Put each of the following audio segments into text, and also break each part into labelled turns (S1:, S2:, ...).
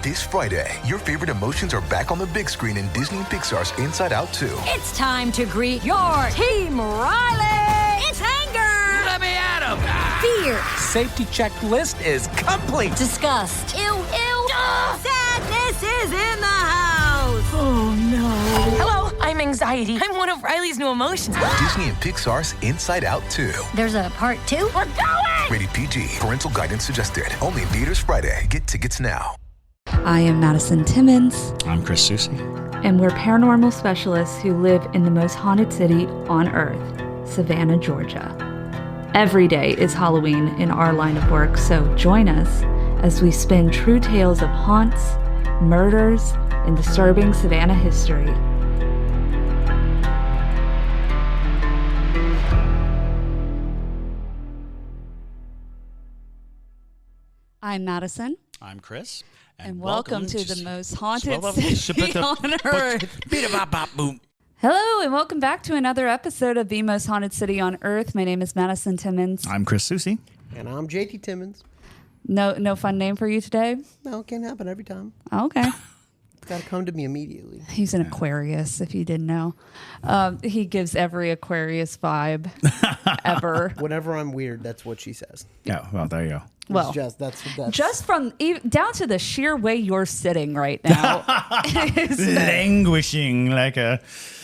S1: This Friday, your favorite emotions are back on the big screen in Disney and Pixar's Inside Out 2.
S2: It's time to greet your Team Riley. It's anger.
S3: Let me at him.
S2: Fear.
S3: Safety checklist is complete.
S2: Disgust. Ew. Sadness is in the house.
S4: Oh, no. Hello, I'm anxiety. I'm one of Riley's new emotions.
S1: Disney and Pixar's Inside Out 2.
S2: There's a part 2?
S4: We're going!
S1: Rated PG. Parental guidance suggested. Only in theaters Friday. Get tickets now.
S5: I am Madison Timmons.
S6: I'm Chris Susi.
S5: And we're paranormal specialists who live in the most haunted city on earth, Savannah, Georgia. Every day is Halloween in our line of work, so join us as we spin true tales of haunts, murders, and disturbing Savannah history. I'm Madison.
S6: I'm Chris.
S5: And welcome to the most haunted city on earth. Hello, and welcome back to another episode of The Most Haunted City on Earth. My name is Madison Timmons.
S6: I'm Chris Susi.
S7: And I'm JT Timmons.
S5: No fun name for you today?
S7: No, it can't happen every time.
S5: Okay.
S7: It's got to come to me immediately.
S5: He's an Aquarius, if you didn't know. He gives every Aquarius vibe ever.
S7: Whenever I'm weird, that's what she says.
S6: Yeah, well, there you go.
S5: Well,
S7: that's
S5: just from down to the sheer way you're sitting right now.
S6: Languishing like a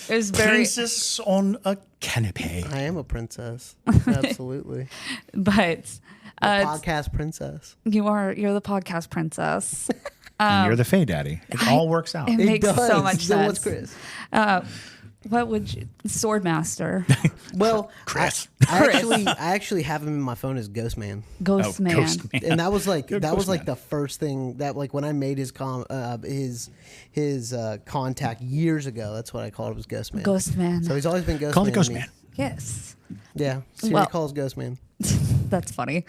S5: is very,
S6: princess on a canopy.
S7: I am a princess. Absolutely.
S5: But
S7: podcast princess.
S5: You're the podcast princess.
S6: And you're the Fae Daddy. It all works out.
S5: It makes so much
S7: So
S5: sense.
S7: what's Chris?
S5: What would you, Swordmaster?
S7: Well,
S6: Chris.
S7: I actually have him in my phone as Ghostman.
S5: Ghostman.
S6: Ghostman.
S7: And that was like
S6: Ghostman.
S7: the first thing that like when I made his contact years ago. That's what I called him, was Ghostman.
S5: Ghostman.
S7: So he's always been Ghostman.
S6: Call it
S7: to me.
S6: Ghostman.
S5: Yes.
S7: Yeah, Siri
S5: Well-
S7: calls Ghostman.
S5: That's funny.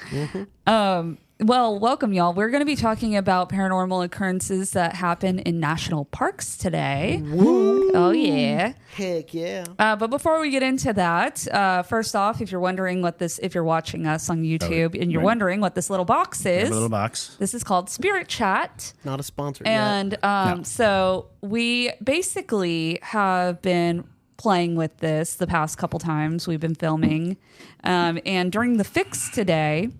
S5: Well, welcome, y'all. We're going to be talking about paranormal occurrences that happen in national parks today.
S7: Woo.
S5: Oh, yeah.
S7: Heck yeah.
S5: But before we get into that, first off, if you're wondering if you're watching us on YouTube and you're wondering what this little box is,
S6: Little box.
S5: this is called Spirit Chat.
S7: Not a sponsor
S5: And
S7: yet.
S6: No.
S5: so we basically have been playing with this the past couple times we've been filming. And during the fix today,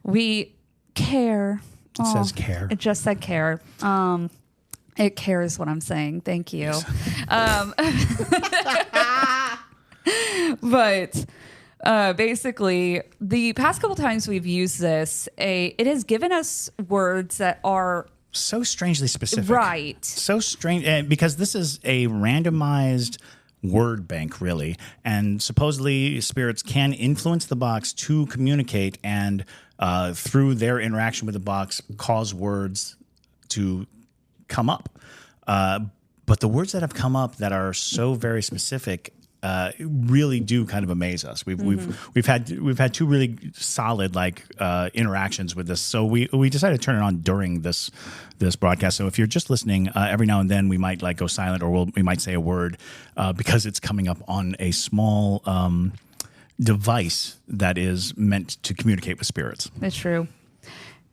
S5: we care.
S6: It says care.
S5: It just said care. It cares what I'm saying. Thank you. But basically, the past couple times we've used this, it has given us words that are
S6: So strangely specific.
S5: right.
S6: So strange. Because this is a randomized word bank, really. And supposedly spirits can influence the box to communicate and through their interaction with the box cause words to come up. But the words that have come up that are so very specific really do kind of amaze us. We've had two really solid interactions with this. So we decided to turn it on during this broadcast. So if you're just listening, every now and then we might go silent, or we might say a word because it's coming up on a small device that is meant to communicate with spirits.
S5: It's true.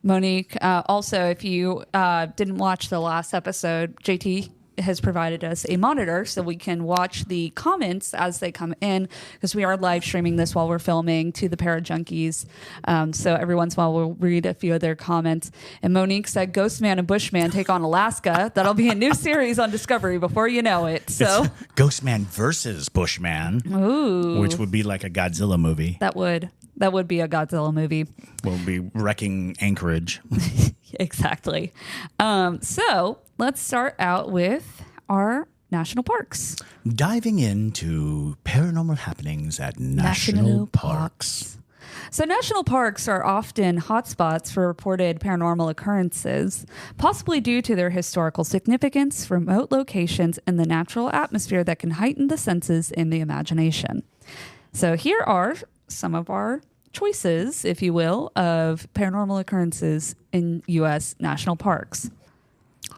S5: Monique, also, if you didn't watch the last episode, JT has provided us a monitor so we can watch the comments as they come in, because we are live streaming this while we're filming to the Para Junkies. So every once in a while we'll read a few of their comments. And Monique said, Ghostman and Bushman take on Alaska. That'll be a new series on Discovery before you know it. So
S6: It's Ghostman versus Bushman, which would be like a Godzilla movie.
S5: that would be a Godzilla movie.
S6: We'll be wrecking Anchorage.
S5: Exactly. So let's start out with our national parks.
S6: Diving into paranormal happenings at national parks.
S5: So national parks are often hotspots for reported paranormal occurrences, possibly due to their historical significance, remote locations, and the natural atmosphere that can heighten the senses and the imagination. So here are some of our choices, if you will, of paranormal occurrences in U.S. national parks.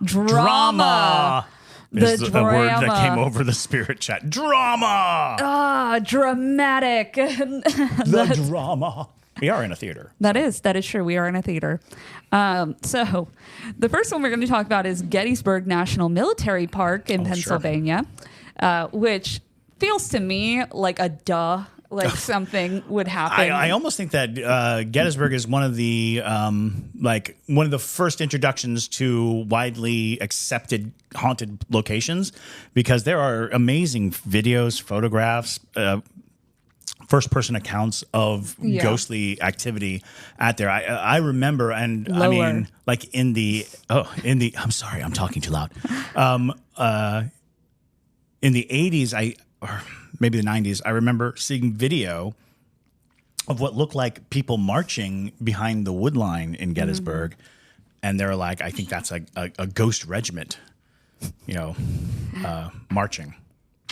S5: Drama.
S6: Is
S5: The
S6: the word that
S5: drama.
S6: came over the spirit chat. Drama.
S5: Dramatic.
S6: The drama. We are in a theater.
S5: That is true. We are in a theater. So the first one we're going to talk about is Gettysburg National Military Park in Pennsylvania, which feels to me like a like something would happen.
S6: I almost think that Gettysburg is one of the one of the first introductions to widely accepted haunted locations, because there are amazing videos, photographs, first-person accounts of ghostly activity out there. I remember, and
S5: Lower.
S6: I mean, like in the I'm sorry, I'm talking too loud. In the 80s, or maybe the 90s, I remember seeing video of what looked like people marching behind the wood line in Gettysburg, and they're like, I think that's a ghost regiment, marching.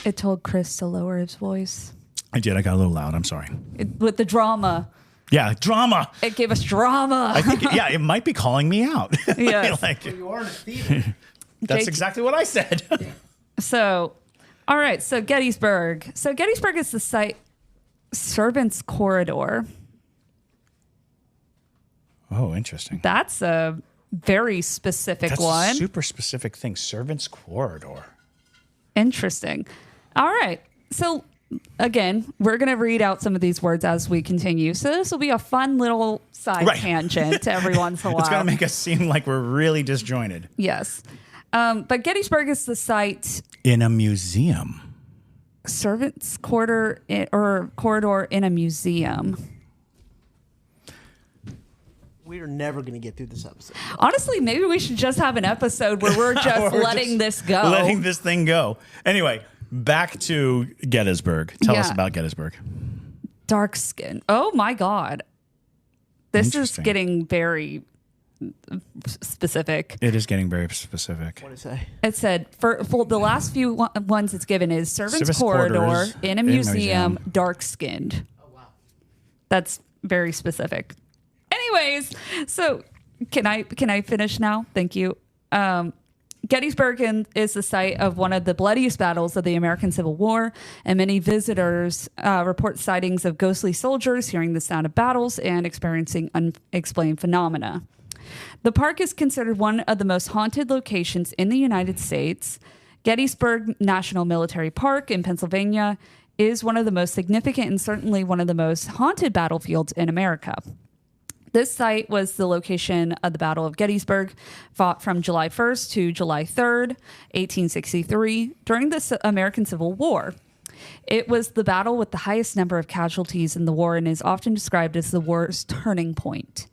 S5: It told Chris to lower his voice.
S6: I did. I got a little loud. I'm sorry.
S5: With the drama.
S6: Yeah, drama.
S5: It gave us drama.
S6: I think, it might be calling me out.
S5: Yes.
S7: You are in a theater.
S6: That's
S5: JT
S6: exactly what I said.
S5: So, all right. So Gettysburg. So Gettysburg is the site servants' corridor.
S6: Oh, interesting.
S5: That's a very specific
S6: That's
S5: one.
S6: a super specific thing. Servants' corridor.
S5: Interesting. All right. So again, we're going to read out some of these words as we continue. So this will be a fun little side tangent every once in a while.
S6: It's going to make us seem like we're really disjointed.
S5: Yes. But Gettysburg is the site
S6: In a museum.
S5: servants' corridor in a museum.
S7: We're never going to get through this episode.
S5: Honestly, maybe we should just have an episode where we're just
S6: We're
S5: letting this go.
S6: Letting this thing go. Anyway, back to Gettysburg. Tell us about Gettysburg.
S5: Dark skin. Oh my God. This is
S6: Interesting.
S5: getting very specific.
S6: It is getting very specific.
S7: What did it say?
S5: It said for the last few ones it's given is servants'
S6: Service
S5: corridor
S6: quarters
S5: in a
S6: in a
S5: museum,
S6: museum.
S5: dark skinned. Oh wow, that's very specific. Anyways, so can I finish now? Thank you. Gettysburg is the site of one of the bloodiest battles of the American Civil War, and many visitors report sightings of ghostly soldiers hearing the sound of battles and experiencing unexplained phenomena. The park is considered one of the most haunted locations in the United States. Gettysburg National Military Park in Pennsylvania is one of the most significant and certainly one of the most haunted battlefields in America. This site was the location of the Battle of Gettysburg, fought from July 1st to July 3rd, 1863, during the American Civil War. It was the battle with the highest number of casualties in the war and is often described as the war's turning point.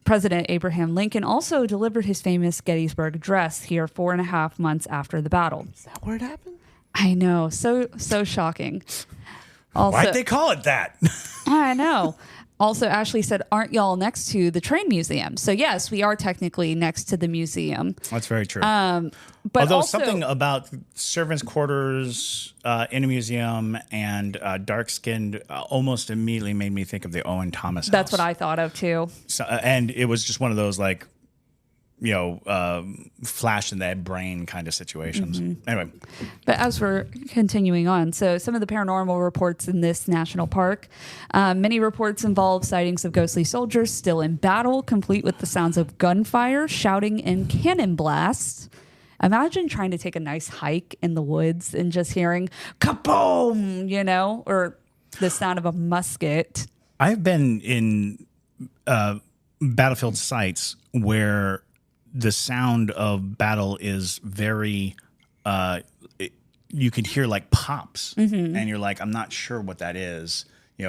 S5: President Abraham Lincoln also delivered his famous Gettysburg Address here 4.5 months after the battle.
S7: Is that where it happened?
S5: I know, so shocking. Also,
S6: Why'd they call it that?
S5: I know. Also, Ashley said, aren't y'all next to the train museum? So yes, we are technically next to the museum.
S6: That's very true.
S5: But
S6: Although
S5: also,
S6: something about servants' quarters in a museum and dark-skinned almost immediately made me think of the Owen Thomas house.
S5: that's what I thought of too.
S6: So, and it was just one of those flash in the brain kind of situations. Anyway,
S5: But as we're continuing on, so some of the paranormal reports in this national park, many reports involve sightings of ghostly soldiers still in battle, complete with the sounds of gunfire, shouting, and cannon blasts. Imagine trying to take a nice hike in the woods and just hearing kaboom, or the sound of a musket.
S6: I've been in battlefield sites where the sound of battle is very you can hear like pops and you're like, I'm not sure what that is.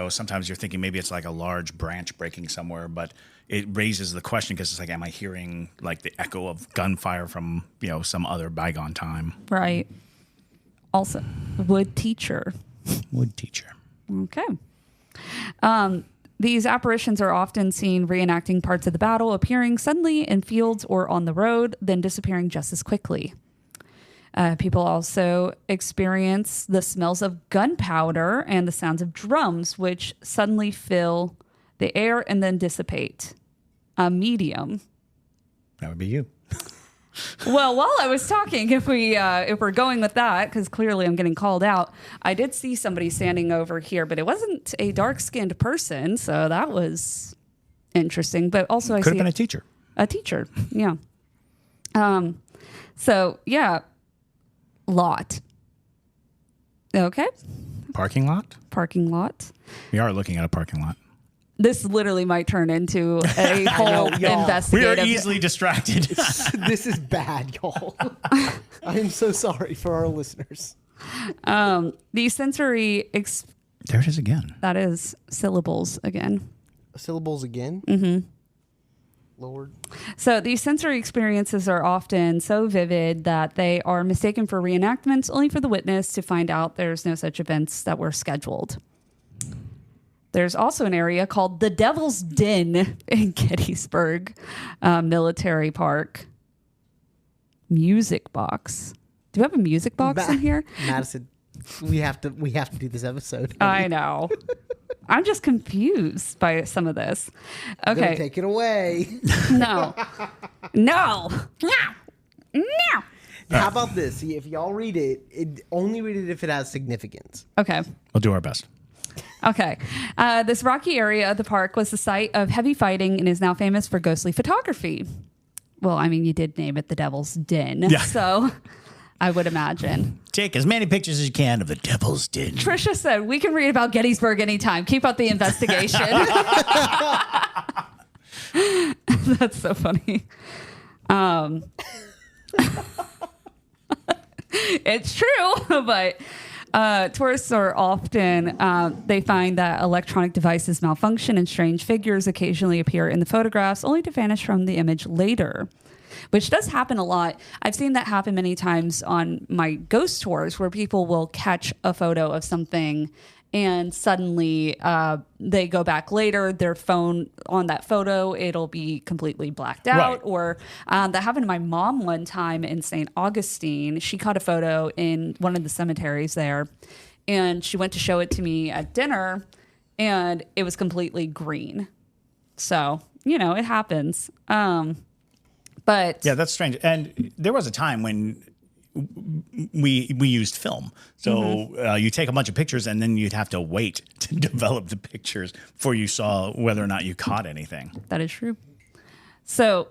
S6: Sometimes you're thinking maybe it's like a large branch breaking somewhere, but it raises the question because it's like, am I hearing like the echo of gunfire from some other bygone time?
S5: Right. Also, wood teacher.
S6: Wood teacher.
S5: Okay. These apparitions are often seen reenacting parts of the battle, appearing suddenly in fields or on the road, then disappearing just as quickly. People also experience the smells of gunpowder and the sounds of drums, which suddenly fill the air and then dissipate. A medium.
S6: That would be you.
S5: Well, while I was talking, if we're going with that, because clearly I'm getting called out, I did see somebody standing over here, but it wasn't a dark-skinned person, so that was interesting. But also, I
S6: Could have
S5: see
S6: been a teacher.
S5: a teacher. Yeah. So yeah, lot. Okay.
S6: Parking lot?
S5: Parking lot.
S6: We are looking at a parking lot.
S5: This literally might turn into a whole
S7: y'all.
S6: We are
S5: investigative.
S6: easily distracted.
S7: This is bad, y'all. I'm so sorry for our listeners.
S5: The sensory.
S6: There it is again.
S5: That is syllables again.
S7: Syllables again? Mm-hmm. Lord.
S5: So these sensory experiences are often so vivid that they are mistaken for reenactments, only for the witness to find out there's no such events that were scheduled. There's also an area called the Devil's Den in Gettysburg Military Park. Music box. Do we have a music box in here?
S7: Madison, we have to do this episode.
S5: I know. I'm just confused by some of this.
S7: Gonna
S5: Okay.
S7: take it away.
S5: No. No. No.
S7: How about this? See, if y'all read it, only read it if it has significance.
S5: Okay.
S6: We'll do our best.
S5: Okay. This rocky area of the park was the site of heavy fighting and is now famous for ghostly photography. Well, I mean, you did name it the Devil's Den.
S6: Yeah.
S5: So I would imagine.
S6: Take as many pictures as you can of the Devil's Den.
S5: Trisha said, we can read about Gettysburg anytime. Keep up the investigation. That's so funny. It's true, but tourists are often, they find that electronic devices malfunction and strange figures occasionally appear in the photographs only to vanish from the image later, which does happen a lot. I've seen that happen many times on my ghost tours where people will catch a photo of something and suddenly they go back later, their phone on that photo, it'll be completely blacked out.
S6: Right.
S5: Or that happened to my mom one time in St. Augustine. She caught a photo in one of the cemeteries there, and she went to show it to me at dinner, and it was completely green. So, it happens. But
S6: Yeah, that's strange. And there was a time when we used film. So you take a bunch of pictures and then you'd have to wait to develop the pictures before you saw whether or not you caught anything.
S5: that is true. So,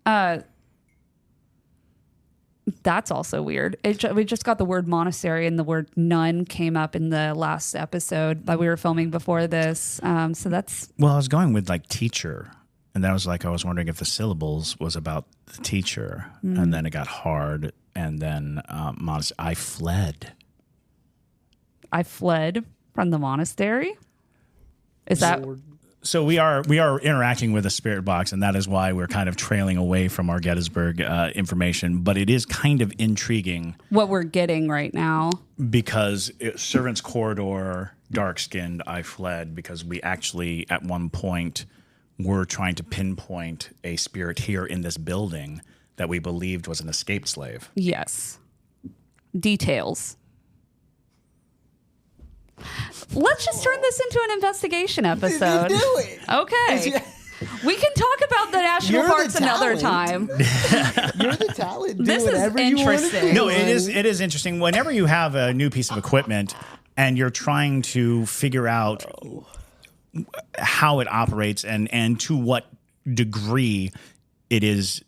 S5: that's also weird. We just got the word monastery and the word nun came up in the last episode that we were filming before this. So that's
S6: Well, I was going with like teacher. And that was like, I was wondering if the syllables was about the teacher. And then it got hard. And then I fled.
S5: I fled from the monastery. Is that
S6: So we are interacting with a spirit box, and that is why we're kind of trailing away from our Gettysburg information. But it is kind of intriguing
S5: what we're getting right now?
S6: because servants' corridor, dark skinned. I fled because we actually at one point were trying to pinpoint a spirit here in this building that we believed was an escaped slave.
S5: Yes. Details. Let's just turn this into an investigation episode.
S7: Do it.
S5: Okay. We can talk about the national
S7: You're the
S5: parks another
S7: talent.
S5: time.
S7: You're the talent. Do
S5: This is
S7: whatever you wanna
S5: interesting.
S7: do.
S6: No, it is interesting. Whenever you have a new piece of equipment and you're trying to figure out how it operates and to what degree it is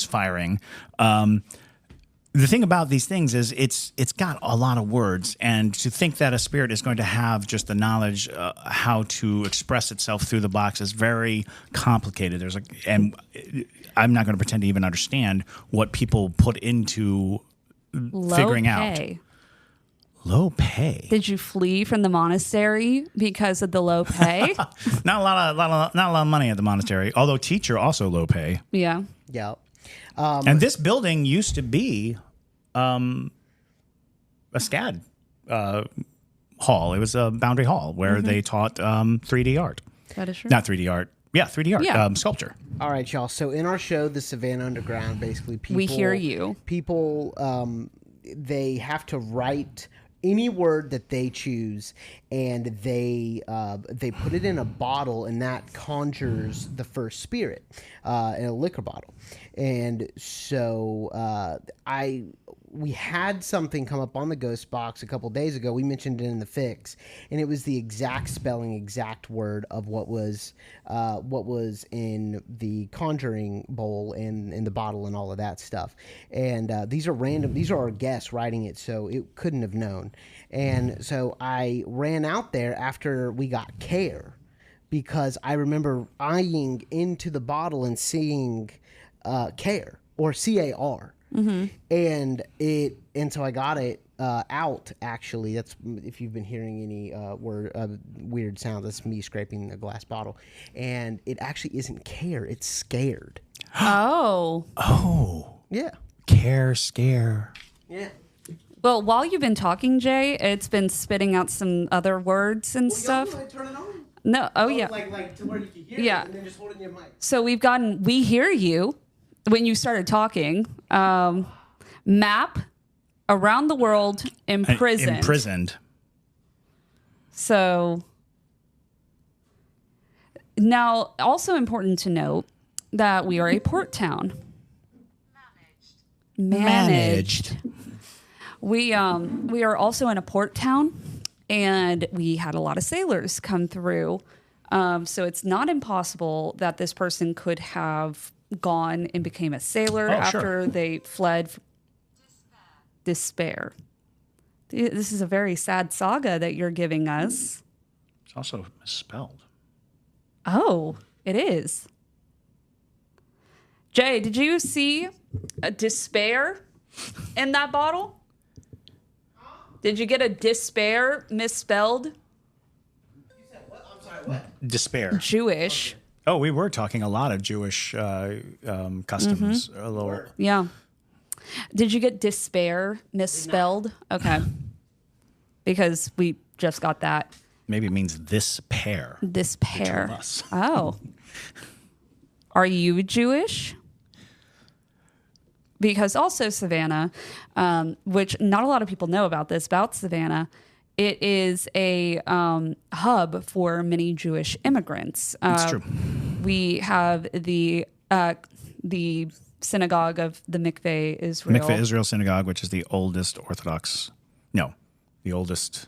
S6: firing. The thing about these things is it's got a lot of words, and to think that a spirit is going to have just the knowledge how to express itself through the box is very complicated. And I'm not going to pretend to even understand what people put into figuring out.
S5: Pay.
S6: Low pay.
S5: Did you flee from the monastery because of the low pay?
S6: Not a lot of money at the monastery. Although teacher also low pay.
S5: Yeah.
S7: Yeah.
S6: And this building used to be a SCAD hall. It was a Boundary Hall where they taught 3D art.
S5: That is true.
S6: Not 3D art. Yeah, 3D art.
S5: Yeah.
S6: Sculpture.
S7: All right, y'all. So in our show, The Savannah Underground, basically people...
S5: We hear you.
S7: People, they have to write any word that they choose, and they put it in a bottle, and that conjures the first spirit in a liquor bottle. And so we had something come up on the ghost box a couple days ago. We mentioned it in the fix, and it was the exact spelling, exact word of what was in the conjuring bowl and in the bottle and all of that stuff. And these are random. These are our guests writing it, so it couldn't have known. And so I ran out there after we got care, because I remember eyeing into the bottle and seeing care, or CAR. Mm-hmm. And so I got it out, actually. That's, if you've been hearing any weird sound, that's me scraping a glass bottle. And it actually isn't care, it's scared.
S5: Oh.
S7: Yeah.
S6: Care, scare.
S7: Yeah.
S5: Well, while you've been talking, Jay, it's been spitting out some other words and stuff.
S7: Turn it on.
S5: No, yeah.
S7: Like to where you can hear
S5: Yeah.
S7: it, and then just hold it in your mic.
S5: So we've gotten, we hear you when you started talking. Map around the world imprisoned.
S6: Imprisoned.
S5: So now, also important to note that we are a port town. Managed. We are also in a port town, and we had a lot of sailors come through. So it's not impossible that this person could have gone and became a sailor after they fled. Despair. This is a very sad saga that you're giving us.
S6: It's also misspelled.
S5: Oh, it is. Jay, did you see a despair in that bottle? Did you get a despair misspelled?
S6: Despair.
S5: Jewish.
S6: Oh, we were talking a lot of Jewish customs. A little.
S5: Yeah. Did you get despair misspelled? Okay. Because we just got that.
S6: Maybe it means this pair.
S5: This pair.
S6: Between us.
S5: Oh. Are you Jewish? Because also Savannah, which not a lot of people know about this, about Savannah, it is a hub for many Jewish immigrants.
S6: It's true.
S5: We have the synagogue of the Mikveh Israel.
S6: Mikveh Israel Synagogue, which is the oldest Orthodox. No, the oldest.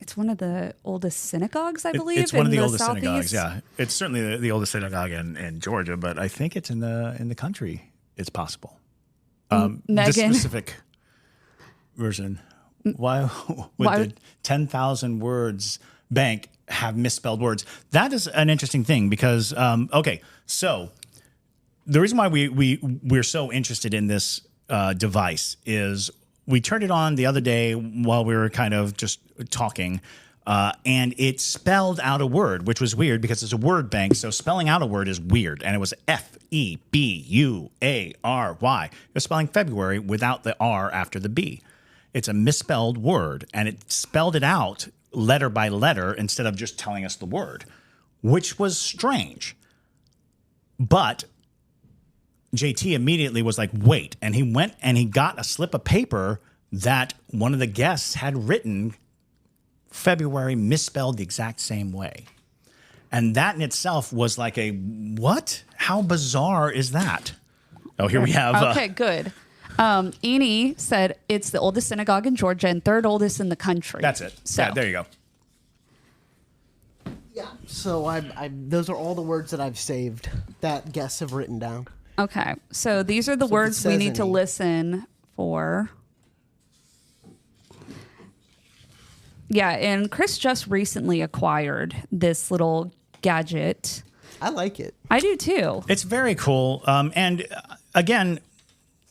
S5: It's one of the oldest synagogues, I believe.
S6: It's one of the oldest
S5: Southeast.
S6: synagogues. Yeah, it's certainly the oldest synagogue in Georgia, but I think it's in the country. It's possible.
S5: Megan.
S6: The specific version. Why would the 10,000 words bank have misspelled words? That is an interesting thing because okay, so the reason why we're so interested in this device is we turned it on the other day while we were kind of just talking, and it spelled out a word, which was weird because it's a word bank. So spelling out a word is weird, and it was F-E-B-U-A-R-Y. It was spelling February without the R after the B. It's a misspelled word, and it spelled it out letter by letter instead of just telling us the word, which was strange. But JT immediately was like, wait. And he went and he got a slip of paper that one of the guests had written February misspelled the exact same way. And that in itself was like a, what? How bizarre is that? Oh, here we have.
S5: Okay, good. Eni said it's the oldest synagogue in Georgia and third oldest in the country.
S6: That's it.
S5: So
S6: Yeah, there you go.
S7: Yeah. So those are all the words that I've saved that guests have written down.
S5: Okay, so these are the
S7: So if it
S5: words we
S7: says
S5: need to
S7: any-
S5: listen for. Yeah, and Chris just recently acquired this little gadget.
S7: I like it.
S5: I do too.
S6: It's very cool. And again,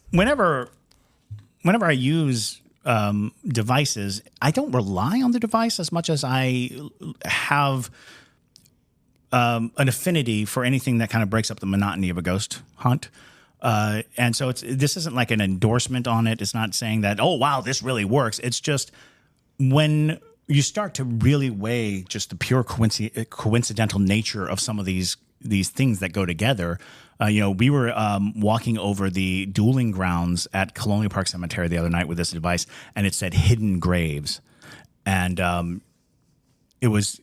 S6: whenever I use devices, I don't rely on the device as much as I have an affinity for anything that kind of breaks up the monotony of a ghost hunt. And so this isn't like an endorsement on it. It's not saying that, oh, wow, this really works. It's just when you start to really weigh just the pure coincidental nature of some of these things that go together. We were walking over the dueling grounds at Colonial Park Cemetery the other night with this device, and it said hidden graves. And it was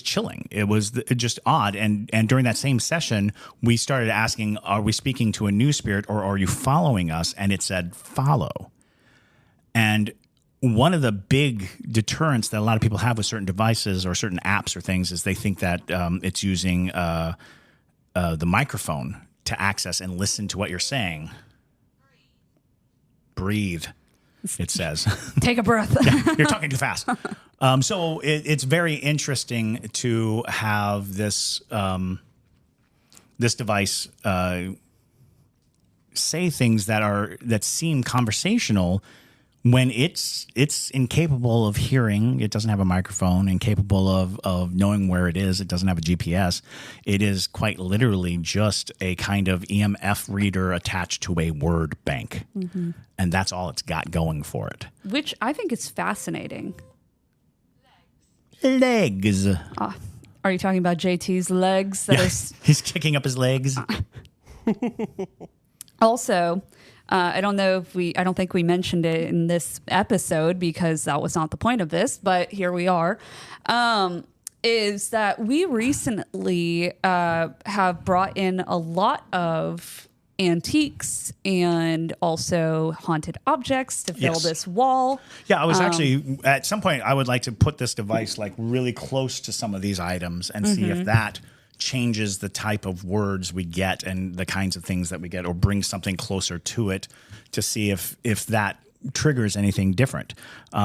S6: chilling. It was just odd. And during that same session, we started asking, are we speaking to a new spirit or are you following us? And it said follow. And one of the big deterrents that a lot of people have with certain devices or certain apps or things is they think that it's using the microphone to access and listen to what you're saying. Breathe, it says.
S5: Take a breath.
S6: Yeah, you're talking too fast. So it's very interesting to have this this device say things that seem conversational when it's incapable of hearing. It doesn't have a microphone, incapable of knowing where it is. It doesn't have a GPS. It is quite literally just a kind of EMF reader attached to a word bank. Mm-hmm. And that's all it's got going for it.
S5: Which I think is fascinating.
S6: Legs.
S5: Are you talking about JT's legs?
S6: He's kicking up his legs.
S5: Also, I don't think we mentioned it in this episode because that was not the point of this, but here we are. Is that we recently have brought in a lot of antiques and also haunted objects to fill this wall.
S6: Yeah, I was actually, at some point, I would like to put this device like really close to some of these items and see if that changes the type of words we get and the kinds of things that we get, or bring something closer to it to see if that triggers anything different.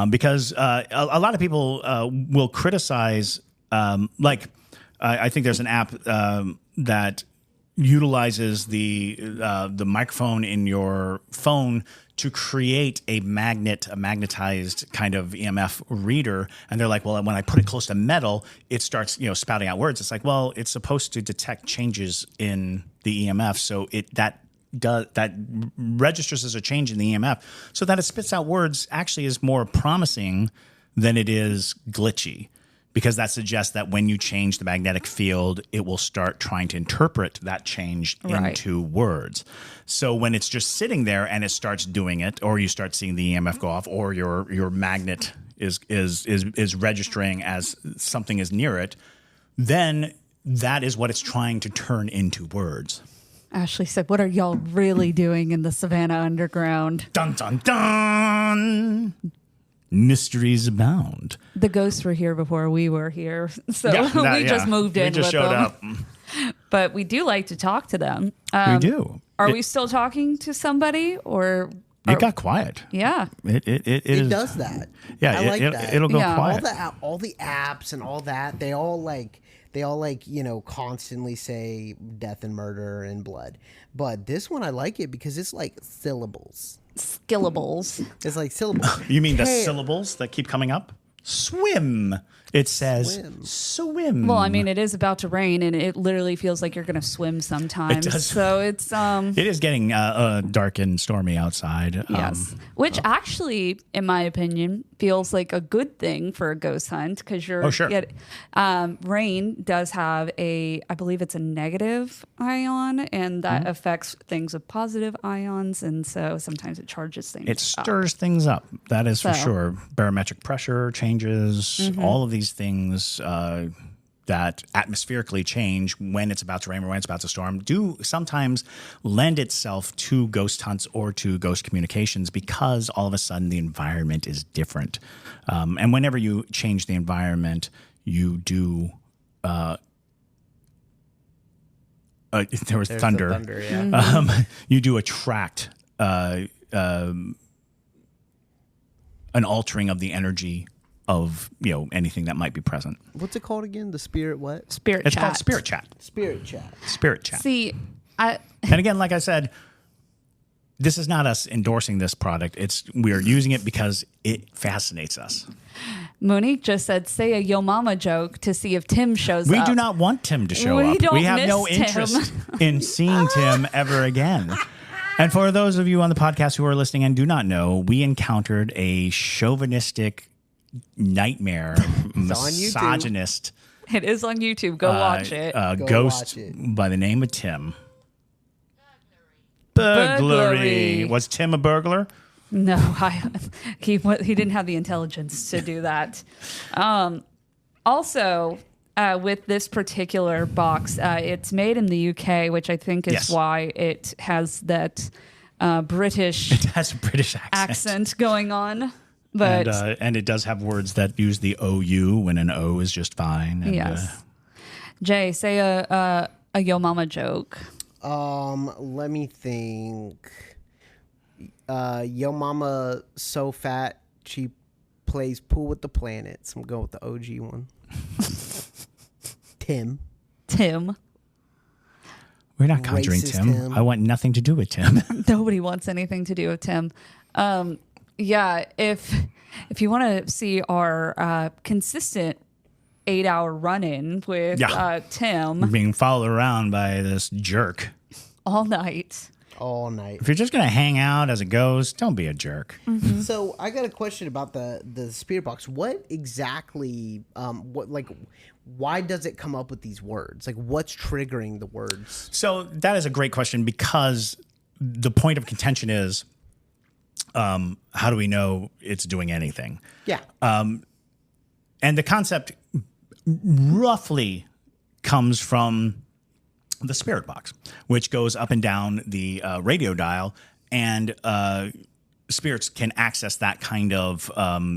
S6: Because a lot of people will criticize, I think there's an app that utilizes the microphone in your phone to create a magnetized kind of EMF reader. And they're like, well, when I put it close to metal, it starts, spouting out words. It's like, well, it's supposed to detect changes in the EMF. So that registers as a change in the EMF. So that it spits out words actually is more promising than it is glitchy, because that suggests that when you change the magnetic field, it will start trying to interpret that change into words. So when it's just sitting there and it starts doing it, or you start seeing the EMF go off, or your magnet is registering as something is near it, then that is what it's trying to turn into words.
S5: Ashley said, "What are y'all really doing in the Savannah Underground?"
S6: Dun, dun, dun! Mysteries abound.
S5: The ghosts were here before we were here, so we just moved in.
S6: We just
S5: with
S6: showed
S5: them. Up. But we do like to talk to them.
S6: We do.
S5: Are we still talking to somebody, or
S6: it got quiet?
S5: Yeah,
S7: it does that.
S6: Yeah,
S7: I like that.
S6: It'll go quiet.
S7: All the apps and all that, they all constantly say death and murder and blood. But this one, I like it because it's like syllables.
S5: Skillables.
S7: It's like syllables.
S6: You mean the syllables that keep coming up? Swim. It says swim.
S5: Well, I mean, it is about to rain, and it literally feels like you're going to swim sometimes.
S6: It does.
S5: So it's
S6: it is getting dark and stormy outside.
S5: Yes, which actually, in my opinion, feels like a good thing for a ghost hunt, because rain does have I believe it's a negative ion, and that affects things with positive ions, and so sometimes it charges things.
S6: It stirs things up. That is for sure. Barometric pressure changes. All of these things that atmospherically change when it's about to rain or when it's about to storm do sometimes lend itself to ghost hunts or to ghost communications, because all of a sudden the environment is different. And whenever you change the environment, you do... there was thunder.
S7: Yeah.
S6: You do attract an altering of the energy of anything that might be present.
S7: What's it called again? The spirit what?
S5: Spirit
S6: It's
S5: chat.
S6: called spirit chat.
S7: Spirit chat.
S6: Spirit chat.
S5: See,
S6: and again, like I said, this is not us endorsing this product. We are using it because it fascinates us.
S5: Monique just said, "Say a yo mama joke to see if Tim shows
S6: We
S5: up."
S6: do not want Tim to show
S5: We
S6: up.
S5: don't
S6: We have
S5: miss
S6: no
S5: Tim.
S6: interest in seeing Tim ever again. And for those of you on the podcast who are listening and do not know, we encountered a chauvinistic nightmare, misogynist.
S5: It is on YouTube. Go watch it.
S6: Ghost
S7: watch it.
S6: by the name of Tim. Burglary. Was Tim a burglar?
S5: No, he didn't have the intelligence to do that. Also, with this particular box, it's made in the UK, which I think is
S6: Yes.
S5: why it has that British
S6: It has a British
S5: accent going on. But
S6: and it does have words that use the OU when an O is just fine. And,
S5: yes. Jay, say a Yo Mama joke.
S7: Let me think. Yo mama so fat she plays pool with the planets. I'm going with the OG one. Tim.
S6: we're not conjuring
S7: Racist
S6: Tim.
S7: Tim.
S6: I want nothing to do with Tim.
S5: Nobody wants anything to do with Tim. Yeah, if you want to see our consistent 8-hour run-in with Tim
S6: Being followed around by this jerk.
S5: all night.
S7: All night.
S6: If you're just going to hang out as a ghost, don't be a jerk.
S7: So I got a question about the spirit box. What exactly? Why does it come up with these words? Like, what's triggering the words?
S6: So that is a great question because the point of contention is, how do we know it's doing anything?
S7: Yeah.
S6: And the concept roughly comes from the spirit box, which goes up and down the radio dial, and spirits can access that kind of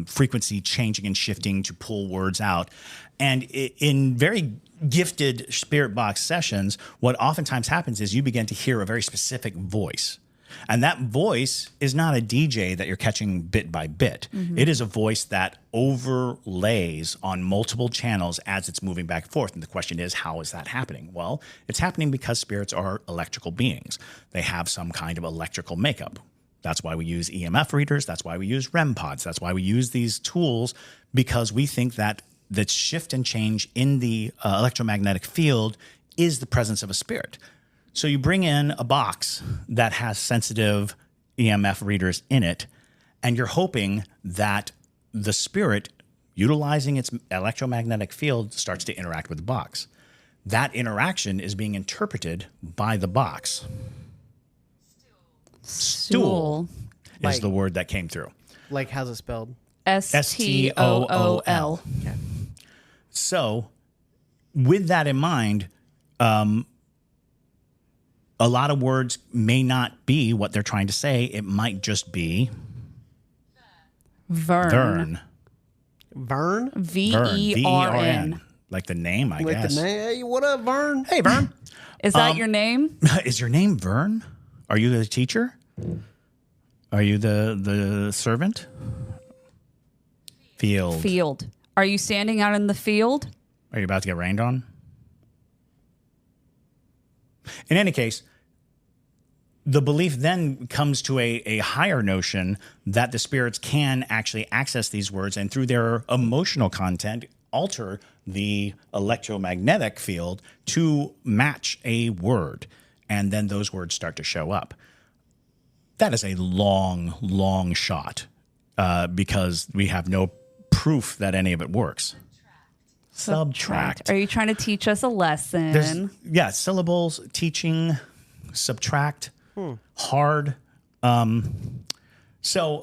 S6: frequency changing and shifting to pull words out. And in very gifted spirit box sessions, what oftentimes happens is you begin to hear a very specific voice. And that voice is not a DJ that you're catching bit by bit. It is a voice that overlays on multiple channels as it's moving back and forth. And the question is, how is that happening? Well, it's happening because spirits are electrical beings. They have some kind of electrical makeup. That's why we use EMF readers. That's why we use REM pods. That's why we use these tools, because we think that the shift and change in the electromagnetic field is the presence of a spirit. So you bring in a box that has sensitive EMF readers in it, and you're hoping that the spirit, utilizing its electromagnetic field, starts to interact with the box. That interaction is being interpreted by the box. Stool is the word that came through.
S7: Like, how's it spelled?
S5: STOOL.
S6: So with that in mind, a lot of words may not be what they're trying to say. It might just be
S5: Vern.
S7: Vern?
S5: VERN.
S6: Like the name, I
S7: Like
S6: guess.
S7: the name? Hey, what up, Vern?
S6: Hey, Vern.
S5: Is that your name?
S6: Is your name Vern? Are you the teacher? Are you the servant?
S5: Field. Are you standing out in the field?
S6: Are you about to get rained on? In any case, the belief then comes to a higher notion that the spirits can actually access these words and through their emotional content alter the electromagnetic field to match a word. And then those words start to show up. That is a long, long shot because we have no proof that any of it works. Subtract.
S5: Are you trying to teach us a lesson?
S6: Syllables, teaching, subtract, hard. So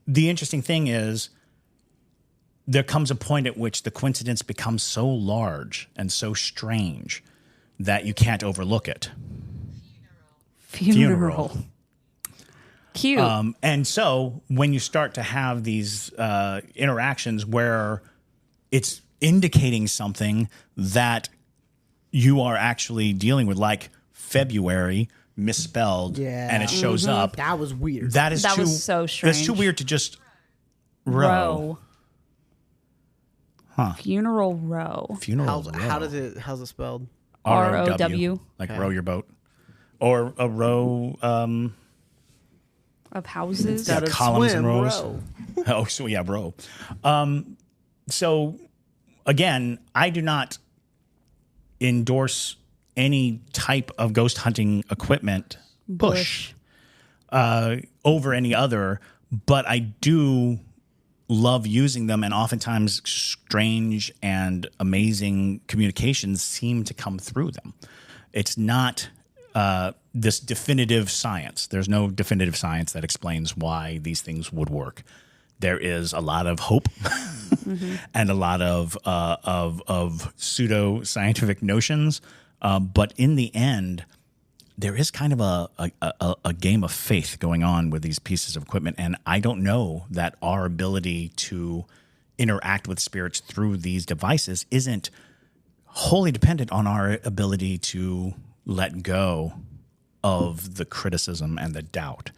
S6: the interesting thing is there comes a point at which the coincidence becomes so large and so strange that you can't overlook it.
S5: Funeral. Cute.
S6: And so when you start to have these interactions where it's indicating something that you are actually dealing with, like February misspelled, and it shows up.
S7: That was weird.
S5: That was so strange.
S6: That's too weird to just row. Huh.
S5: Funeral row.
S6: Funeral row.
S7: How's it spelled?
S5: ROW.
S6: Like row your boat. Or a row
S5: Of houses.
S7: Gotta
S6: columns and
S7: swim,
S6: rows.
S7: row.
S6: Oh, so yeah, row. So again, I do not endorse any type of ghost hunting equipment
S5: Bush.
S6: over any other, but I do love using them, and oftentimes strange and amazing communications seem to come through them. It's not this definitive science. There's no definitive science that explains why these things would work. there is a lot of hope and a lot of pseudo scientific notions, but in the end, there is kind of a game of faith going on with these pieces of equipment, and I don't know that our ability to interact with spirits through these devices isn't wholly dependent on our ability to let go of the criticism and the doubt.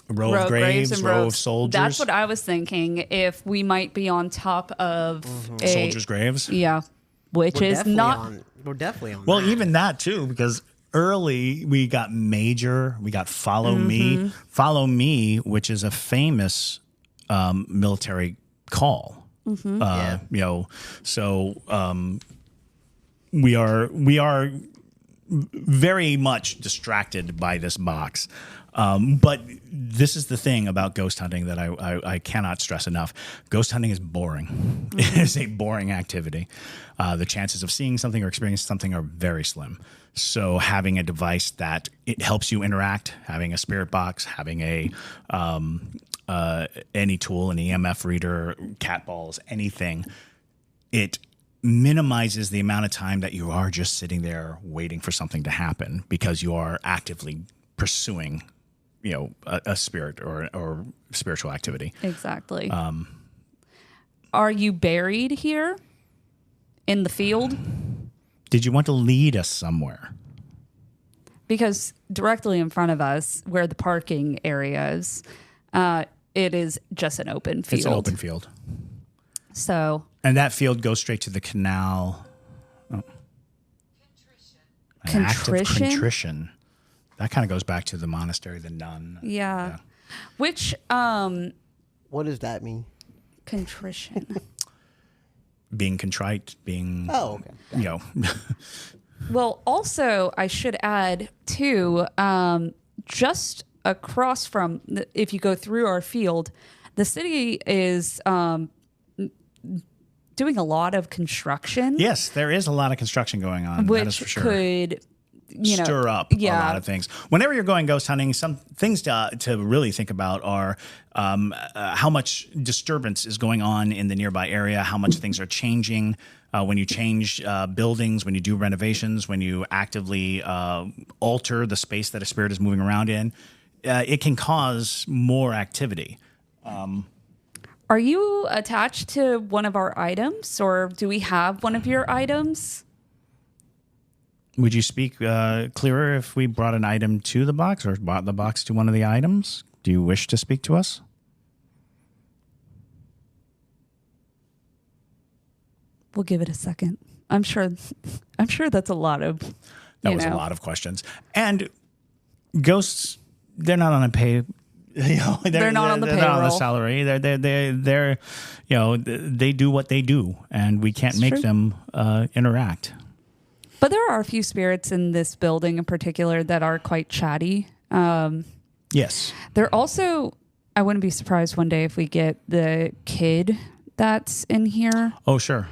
S6: Row of graves, row of soldiers.
S5: That's what I was thinking. If we might be on top of
S6: Soldiers' graves.
S5: Yeah, which
S7: We're
S5: is
S7: definitely
S5: not.
S7: we're definitely on
S6: Well,
S7: that.
S6: even that too, because early we got Major, we got Follow Me, which is a famous military call. So we are very much distracted by this box. But this is the thing about ghost hunting that I cannot stress enough. Ghost hunting is boring. It is a boring activity. The chances of seeing something or experiencing something are very slim. So having a device that it helps you interact, having a spirit box, having a any tool, an EMF reader, cat balls, anything, it minimizes the amount of time that you are just sitting there waiting for something to happen because you are actively pursuing, a spirit or spiritual activity.
S5: Exactly. Are you buried here in the field?
S6: Did you want to lead us somewhere?
S5: Because directly in front of us, where the parking area is, it is just an open field.
S6: It's an open field.
S5: So.
S6: And that field goes straight to the canal. Oh. An act of contrition. That kind of goes back to the monastery, the nun.
S5: Yeah. Which,
S7: What does that mean?
S5: contrition.
S6: Being contrite, being,
S7: Oh, okay.
S5: Well, also, I should add, too, just across from, if you go through our field, the city is doing a lot of construction.
S6: Yes, there is a lot of construction going on. That is for
S5: Which
S6: sure.
S5: could,
S6: stir up a lot of things. Whenever you're going ghost hunting, some things to really think about are how much disturbance is going on in the nearby area, how much things are changing when you change buildings, when you do renovations, when you actively alter the space that a spirit is moving around in. It can cause more activity.
S5: Are you attached to one of our items, or do we have one of your items?
S6: Would you speak clearer if we brought an item to the box or brought the box to one of the items? Do you wish to speak to us?
S5: We'll give it a second. I'm sure that's a lot of.
S6: That was a lot of questions. And ghosts, they're not on a pay. They're
S5: not on the
S6: they're not on the
S5: payroll.
S6: salary. They're they do what they do, and we can't make
S5: true.
S6: them interact.
S5: But there are a few spirits in this building in particular that are quite chatty.
S6: Yes.
S5: They're also, I wouldn't be surprised one day if we get the kid that's in here.
S6: Oh, sure.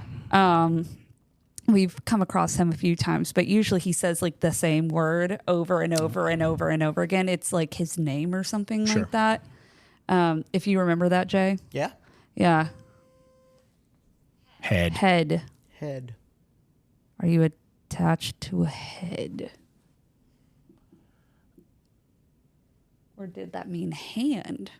S5: We've come across him a few times, but usually he says like the same word over and over and over and over again. It's like his name or something
S6: Sure.
S5: like that. If you remember that, Jay.
S7: Yeah.
S5: Yeah.
S6: Head.
S7: Head.
S5: Are you attached to a head? Or did that mean hand?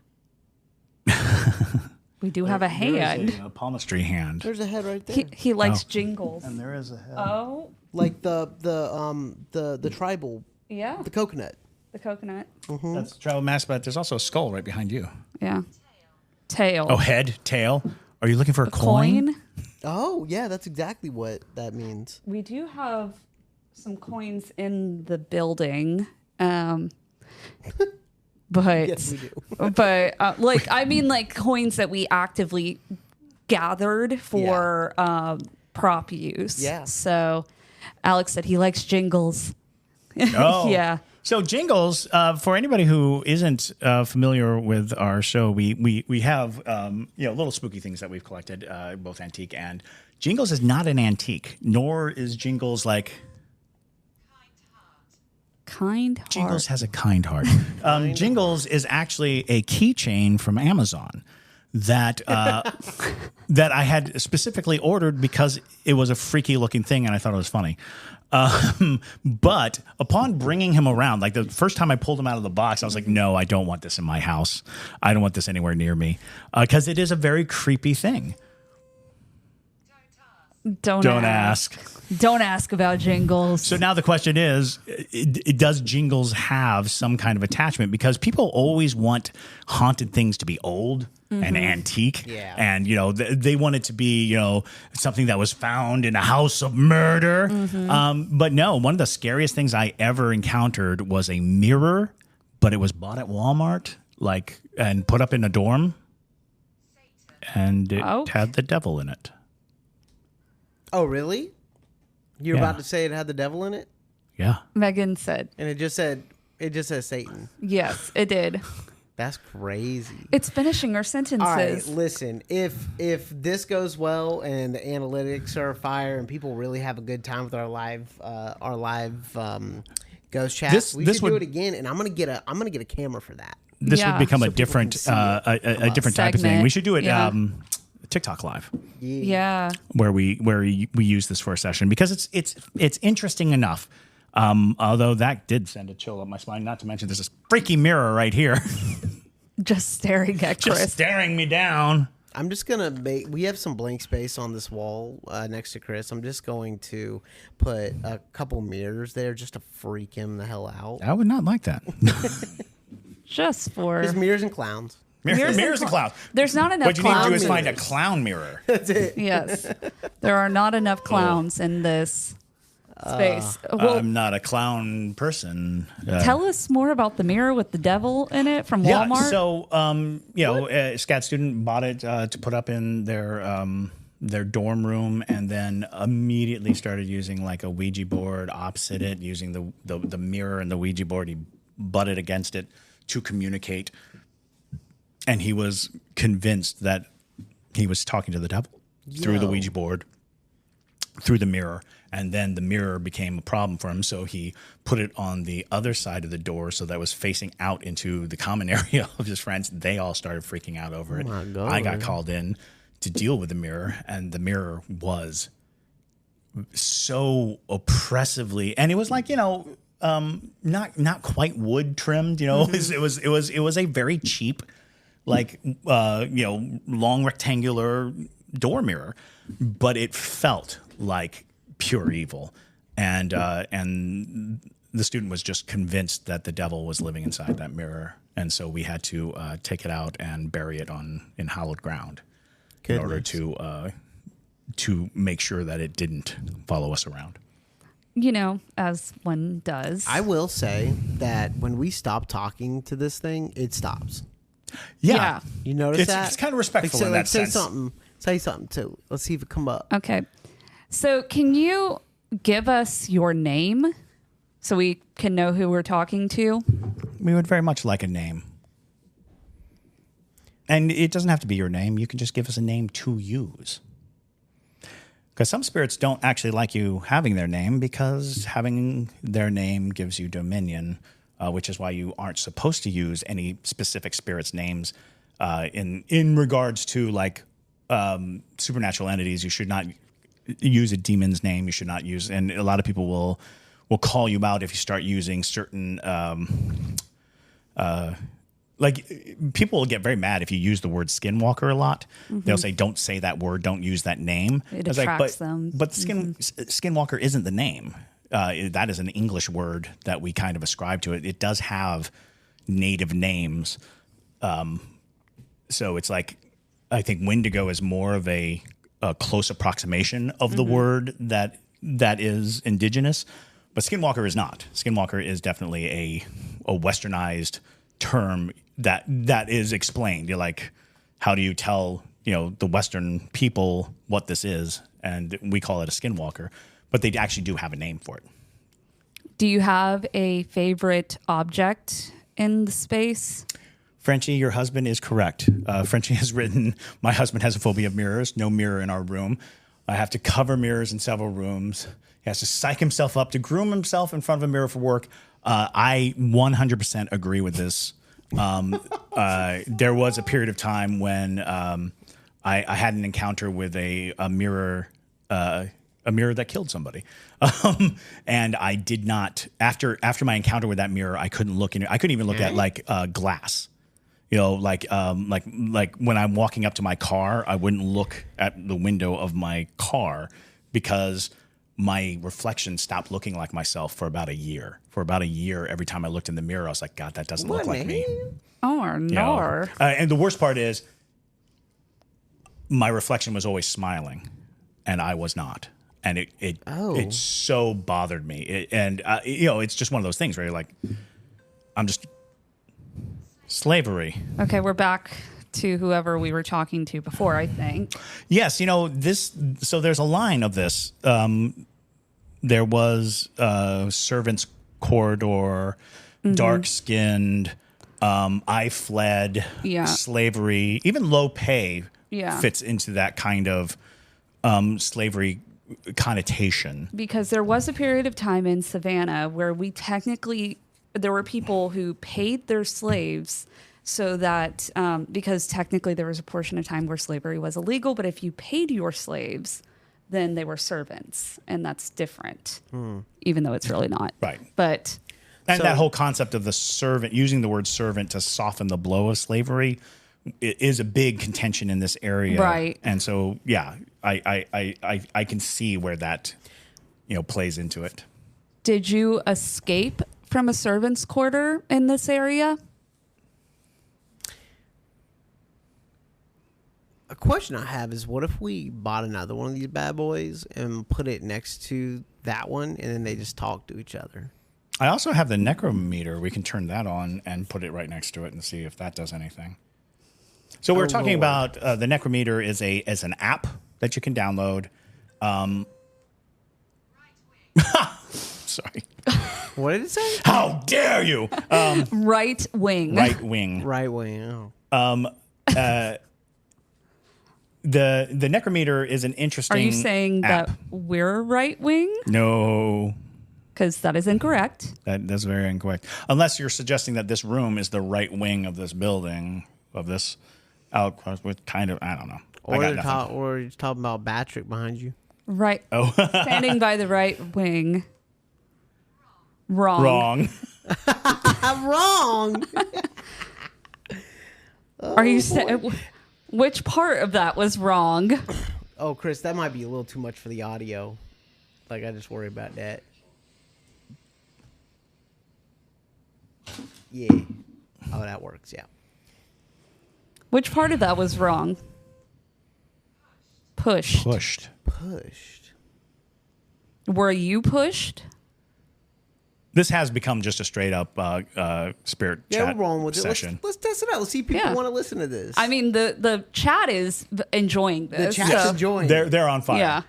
S5: We do have a hand.
S6: There is a palmistry hand.
S7: There's a head right there.
S5: He likes jingles.
S6: And there is a head.
S5: Oh,
S7: Like the tribal,
S5: yeah.
S7: the coconut.
S5: The coconut.
S6: That's travel mask, but there's also a skull right behind you.
S5: Yeah. Tail.
S6: Oh, head, tail. Are you looking for a coin?
S7: Oh, yeah, that's exactly what that means.
S5: We do have some coins in the building. But
S7: Yes, we do.
S5: but like coins that we actively gathered for prop use.
S7: Yeah.
S5: So Alex said he likes jingles.
S6: Oh,
S5: Yeah.
S6: So jingles, for anybody who isn't familiar with our show, we have little spooky things that we've collected, both antique and jingles is not an antique, nor is jingles like
S5: kind heart.
S6: Jingles has a kind heart. Jingles is actually a keychain from Amazon that that I had specifically ordered because it was a freaky looking thing and I thought it was funny. But upon bringing him around, like the first time I pulled him out of the box, I was like, no, I don't want this in my house. I don't want this anywhere near me because it is a very creepy thing.
S5: Don't ask. Don't ask about Jingles.
S6: So now the question is, does Jingles have some kind of attachment? Because people always want haunted things to be old and antique.
S7: Yeah.
S6: And, you know, they want it to be, you know, something that was found in a house of murder. But no, one of the scariest things I ever encountered was a mirror, but it was bought at Walmart, like, and put up in a dorm. And it had the devil in it.
S7: Oh, really? You're
S6: Yeah.
S7: about to say it had the devil in it?
S6: Yeah.
S5: Megan said,
S7: And it just says Satan.
S5: yes, it did.
S7: That's crazy.
S5: It's finishing our sentences.
S7: All right, listen. If this goes well and the analytics are fire and people really have a good time with our live ghost chat, we should do it again. And I'm gonna get a camera for that.
S6: This would become
S7: So
S6: a
S7: people
S6: different
S7: can see it.
S6: a different type of thing.
S5: Segment.
S6: We should do it
S5: Yeah.
S6: TikTok live.
S5: Yeah.
S6: Where we use this for a session because it's interesting enough. Although that did send a chill up my spine. Not to mention there's this freaky mirror right here,
S5: Just staring at
S6: just
S5: Chris.
S6: staring me down.
S7: I'm just gonna make. We have some blank space on this wall next to Chris. I'm just going to put a couple mirrors there just to freak him the hell out.
S6: I would not like that.
S5: Just for
S7: Just mirrors and clowns.
S6: Mirrors and clowns.
S5: There's not enough
S6: What you need to do
S5: clowns.
S6: is find a clown mirror.
S7: That's it.
S5: Yes. There are not enough clowns in this space. Well,
S6: I'm not a clown person.
S5: tell us more about the mirror with the devil in it from Walmart.
S6: Yeah, so you know, a SCAD student bought it to put up in their dorm room, and then immediately started using like a Ouija board opposite it, using the mirror and the Ouija board. He butted against it to communicate, and he was convinced that he was talking to the devil through the Ouija board, through the mirror. And then the mirror became a problem for him, so he put it on the other side of the door so that was facing out into the common area of his friends. They all started freaking out over it.
S7: my God.
S6: I got called in to deal with the mirror, and the mirror was so oppressively, and it was like, you know, not quite wood trimmed, you know. It was a very cheap, like you know, long rectangular door mirror, but it felt like pure evil, and the student was just convinced that the devil was living inside that mirror, and so we had to take it out and bury it in hallowed ground in order to make sure that it didn't follow us around.
S5: You know, as one does.
S7: I will say that when we stop talking to this thing, it stops.
S5: Yeah.
S7: You notice
S6: It's-
S7: that?
S6: it's kind of respectful in that
S7: say
S6: sense.
S7: something. Say something too. Let's see if it come up.
S5: Okay. So can you give us your name so we can know who we're talking to?
S6: We would very much like a name. And it doesn't have to be your name. You can just give us a name to use. Because some spirits don't actually like you having their name, because having their name gives you dominion, which is why you aren't supposed to use any specific spirit's names in regards to like supernatural entities. You should not use a demon's name. You should not use, and a lot of people will call you out if you start using certain like people will get very mad if you use the word skinwalker a lot. They'll say, don't say that word, don't use that name.
S5: It
S6: I was like,
S5: attracts them.
S6: But skinwalker isn't the name. That is an English word that we kind of ascribe to it. It does have native names. So it's like, I think Wendigo is more of a close approximation of the word that is indigenous, but skinwalker is not. Skinwalker is definitely a westernized term that is explained. You're like, how do you tell, you know, the Western people what this is? And we call it a skinwalker, but they actually do have a name for it.
S5: Do you have a favorite object in the space?
S6: Frenchie, your husband is correct. Frenchie has written, my husband has a phobia of mirrors, no mirror in our room. I have to cover mirrors in several rooms. He has to psych himself up to groom himself in front of a mirror for work. I 100% agree with this. There was a period of time when I had an encounter with a mirror that killed somebody. And I did not, after my encounter with that mirror, I couldn't look in it. I couldn't even look at like glass. You know, like when I'm walking up to my car, I wouldn't look at the window of my car because my reflection stopped looking like myself for about a year. For about a year, every time I looked in the mirror, I was like, God, that doesn't look like me.
S5: Oh,
S6: You know?
S5: no.
S6: And the worst part is my reflection was always smiling and I was not. And it so bothered me. It's just one of those things where you're like, I'm just slavery.
S5: Okay, we're back to whoever we were talking to before, I think.
S6: Yes, so there's a line of this. There was servants' corridor, dark-skinned, I fled, slavery, even low pay fits into that kind of slavery connotation.
S5: Because there was a period of time in Savannah where there were people who paid their slaves so that, because technically there was a portion of time where slavery was illegal, but if you paid your slaves, then they were servants, and that's different, even though it's really not.
S6: Right.
S5: But...
S6: And that whole concept of the servant, using the word servant to soften the blow of slavery, is a big contention in this area.
S5: Right.
S6: And so, yeah, I can see where that, plays into it.
S5: Did you escape from a servant's quarter in this area?
S7: A question I have is, what if we bought another one of these bad boys and put it next to that one, and then they just talk to each other?
S6: I also have the necrometer. We can turn that on and put it right next to it and see if that does anything. So we're talking about the necrometer is an app that you can download. Sorry.
S7: What did it say?
S6: How dare you?
S5: Right wing.
S6: Right wing.
S7: Right wing.
S6: The necrometer is an interesting.
S5: Are you saying
S6: app.
S5: that we're right wing?
S6: No.
S5: Because that is incorrect.
S6: That's very incorrect. Unless you're suggesting that this room is the right wing of this building, of this outcross with kind of, I don't know.
S7: Or you're talking about Patrick behind you.
S5: Right. Oh. Standing by the right wing. Wrong.
S6: Wrong.
S7: I'm wrong.
S5: Are you saying which part of that was wrong?
S7: Oh, Chris, that might be a little too much for the audio. Like, I just worry about that. Yeah. Oh, that works. Yeah.
S5: Which part of that was wrong? Pushed.
S7: Pushed.
S5: Were you pushed?
S6: This has become just a straight up spirit chat
S7: we're rolling with
S6: session.
S7: Let's test it out. Let's see if people want to listen to this.
S5: I mean, the chat is enjoying this.
S7: The chat's enjoying.
S6: They're on fire.
S5: Yeah.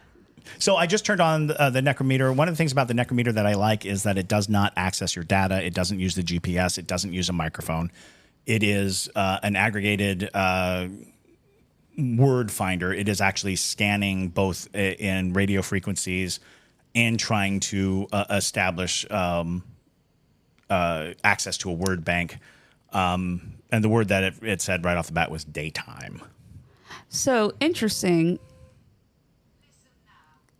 S6: So I just turned on the necrometer. One of the things about the necrometer that I like is that it does not access your data. It doesn't use the GPS. It doesn't use a microphone. It is an aggregated word finder. It is actually scanning both in radio frequencies and trying to establish access to a word bank. And the word that it said right off the bat was daytime.
S5: So interesting.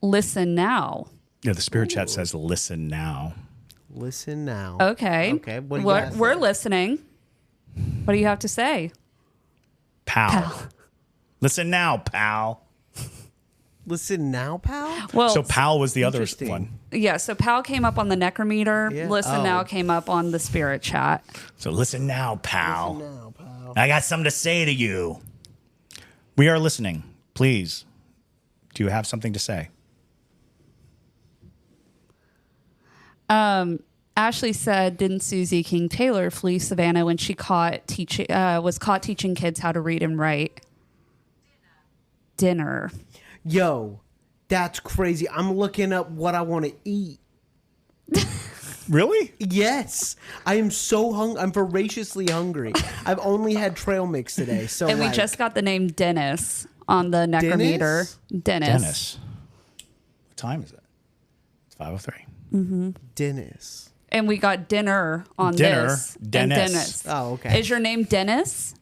S5: Listen now.
S6: Yeah, the spirit chat says listen now.
S7: Listen now.
S5: Okay.
S7: Okay. What do you guys
S5: we're
S7: say?
S5: listening. What do you have to say?
S6: Pal. Listen now, pal.
S7: Listen now, pal?
S5: Well,
S6: So pal was the other
S7: Interesting.
S6: one.
S5: yeah, so PAL came up on the necrometer.
S7: Yeah.
S5: Listen
S7: Oh.
S5: now came up on the spirit chat.
S6: So listen now, pal.
S7: Listen now, pal.
S6: I got something to say to you. We are listening. Please. Do you have something to say?
S5: Ashley said, "Didn't Susie King Taylor flee Savannah when she was caught teaching kids how to read and write?" Dinner.
S7: Yo, that's crazy. I'm looking up what I want to eat.
S6: Really?
S7: Yes. I am so hungry. I'm voraciously hungry. I've only had trail mix today. So
S5: And we just got the name Dennis on the necrometer. Dennis.
S6: Dennis. What time is it? 503.
S7: Dennis.
S5: And we got dinner on
S6: Dinner,
S5: this. And
S6: Dennis.
S7: Oh, okay.
S5: Is your name Dennis?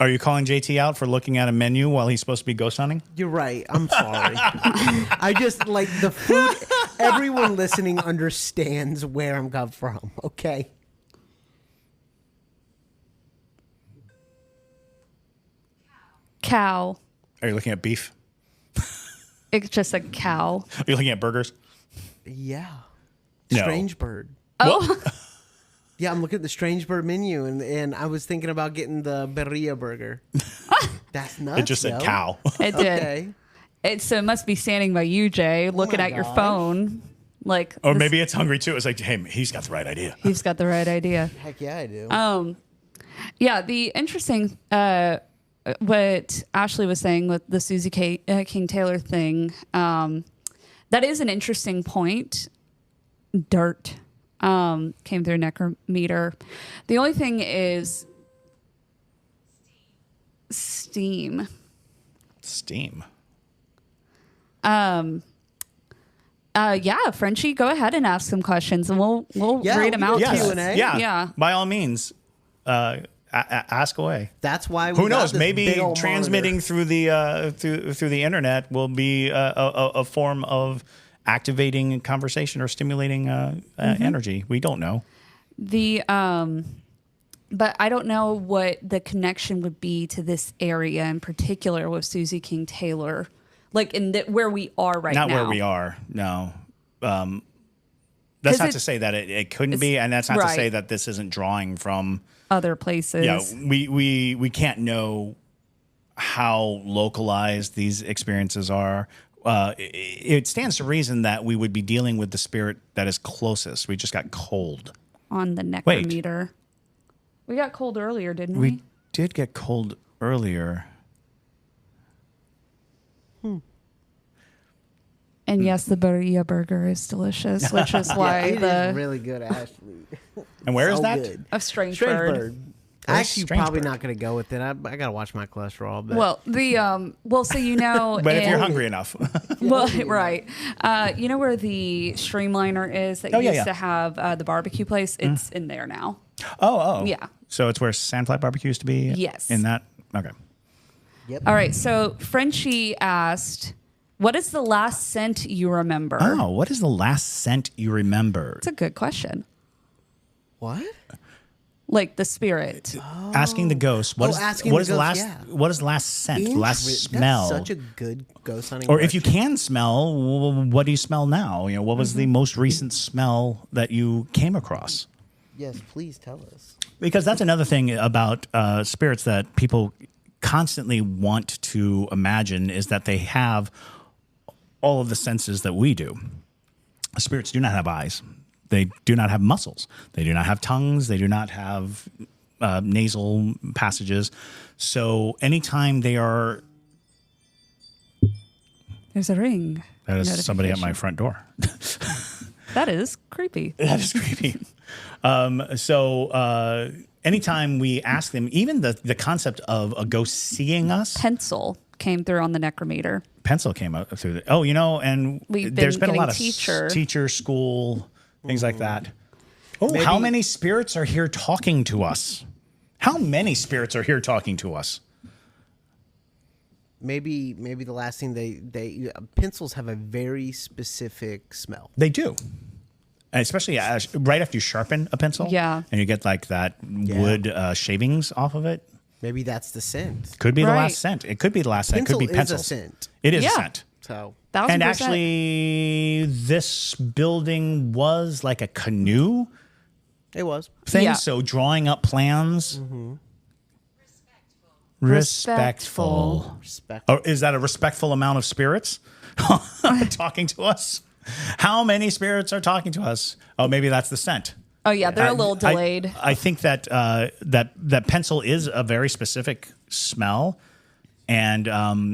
S6: Are you calling JT out for looking at a menu while he's supposed to be ghost hunting?
S7: You're right. I'm sorry. I just like the food. Everyone listening understands where I'm coming from. Okay.
S5: Cow.
S6: Are you looking at beef?
S5: It's just a cow.
S6: Are you looking at burgers?
S7: Yeah.
S6: No.
S7: Strange bird.
S5: Oh,
S7: Yeah, I'm looking at the strange bird menu, and I was thinking about getting the birria burger. That's nuts.
S6: It just said
S7: yo.
S6: cow.
S5: it did.
S7: Okay.
S5: So it must be standing by you, Jay, looking
S7: my
S5: at your
S7: gosh.
S5: phone. Like,
S6: Or
S5: this-
S6: maybe it's hungry too. It's like, hey, he's got the right idea.
S5: he's got the right idea.
S7: Heck yeah, I do.
S5: Yeah, the interesting, what Ashley was saying with the Susie King Taylor thing, that is an interesting point. Dirt came through necrometer. The only thing is steam.
S6: Steam.
S5: Yeah, Frenchie, go ahead and ask some questions, and we'll
S7: Yeah,
S5: read them
S7: we
S5: out.
S7: can
S5: to
S7: do
S5: you.
S7: Q&A.
S6: Yeah.
S5: Yeah.
S6: By all means, ask away.
S7: That's why.
S6: Who
S7: we got
S6: knows?
S7: this
S6: Maybe
S7: big old
S6: transmitting
S7: monitor.
S6: through the through the internet will be a form of activating conversation or stimulating energy. We don't know.
S5: But I don't know what the connection would be to this area in particular with Susie King Taylor, like in where we are right
S6: Not
S5: now.
S6: where we are. No. That's
S5: 'Cause
S6: not to say that it couldn't be, and that's not to
S5: right.
S6: say that this isn't drawing from.
S5: Other places.
S6: Yeah, we can't know how localized these experiences are. It stands to reason that we would be dealing with the spirit that is closest. We just got cold.
S5: On the necrometer. We got cold earlier, didn't we?
S6: We did get cold earlier.
S5: And yes, the burrilla burger is delicious, which is why
S7: It
S5: the
S7: is really good, Ashley.
S6: And where is
S7: So
S6: that?
S7: good.
S5: a strange,
S7: Strange
S5: bird.
S7: bird.
S6: Where's
S7: Actually,
S6: strange
S7: probably
S6: bird?
S7: not going to go with it. I got to watch my cholesterol. But
S5: Well, so you know,
S6: But if you're
S5: in-
S6: hungry enough.
S5: well, right. You know where the streamliner is that
S6: Oh, yeah,
S5: used
S6: yeah.
S5: to have the barbecue place? It's in there now.
S6: Oh.
S5: Yeah.
S6: So it's where Sandfly Barbecue used to be?
S5: Yes.
S6: In that? Okay.
S5: All right. So Frenchie asked, "What is the last scent you remember?"
S6: Oh, what is the last scent you remember?
S5: It's a good question.
S7: what?
S5: Like the spirit.
S6: Asking the ghost. What is
S7: asking
S6: what
S7: the
S6: is the
S7: ghost,
S6: last
S7: yeah.
S6: what is the last scent? Last
S7: That's
S6: smell.
S7: such a good ghost hunting.
S6: Or if you
S7: question.
S6: can smell, what do you smell now? You know, what was the most recent smell that you came across?
S7: Yes, please tell us.
S6: Because that's another thing about spirits that people constantly want to imagine is that they have all of the senses that we do. Spirits do not have eyes. They do not have muscles. They do not have tongues. They do not have nasal passages. So anytime they are...
S5: There's a ring.
S6: That is somebody at my
S5: Notification.
S6: front door.
S5: That is creepy.
S6: That is creepy. Anytime we ask them, even the concept of a ghost seeing us,
S5: Pencil came through on the necrometer.
S6: pencil came up through the. Oh, you know, and
S5: We've
S6: there's
S5: been
S6: been a lot of
S5: getting
S6: teacher school things like that. Oh, how many spirits are here talking to us? How many spirits are here talking to us?
S7: Maybe the last thing they pencils have a very specific smell.
S6: They do. And especially right after you sharpen a pencil,
S5: Yeah.
S6: and you get like that wood shavings off of it.
S7: Maybe that's the scent.
S6: Could be the
S5: Right.
S6: last scent. It could be the last scent. It
S7: Pencil
S6: could be
S7: is
S6: pencils.
S7: a scent.
S6: It is
S5: Yeah.
S6: a scent.
S7: So
S5: 1000%.
S6: And actually, this building was like a canoe
S7: it was.
S6: thing.
S5: Yeah.
S6: So drawing up plans. Respectful.
S7: Respect.
S6: Or is that a respectful amount of spirits talking to us? How many spirits are talking to us? Oh, maybe that's the scent.
S5: Oh yeah, they're a little delayed.
S6: I think that that pencil is a very specific smell, and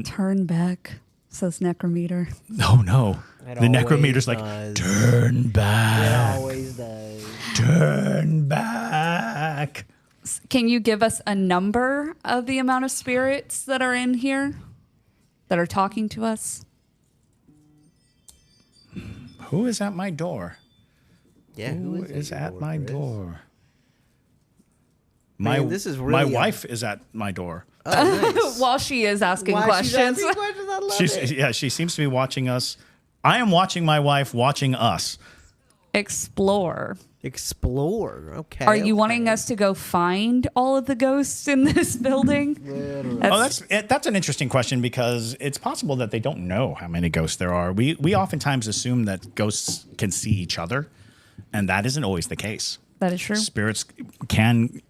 S5: Turn back, says necrometer.
S6: oh no,
S7: It
S6: the necrometer's like
S7: always
S6: turn
S7: It
S6: back,
S7: always does.
S6: turn back.
S5: Can you give us a number of the amount of spirits that are in here that are talking to us?
S6: Who is at my door?
S7: Yeah,
S6: Who is at my
S7: Chris?
S6: door?
S7: Man, this is
S6: my
S7: really
S6: wife is at my door.
S7: Oh, nice.
S5: While she is asking
S7: Why she's
S5: questions.
S7: asking questions? I love it.
S6: She seems to be watching us. I am watching my wife watching us.
S5: Explore.
S7: Explore. Okay.
S5: Are you wanting us to go find all of the ghosts in this building?
S6: That's an interesting question because it's possible that they don't know how many ghosts there are. We oftentimes assume that ghosts can see each other, and that isn't always the case.
S5: That is true.
S6: Spirits can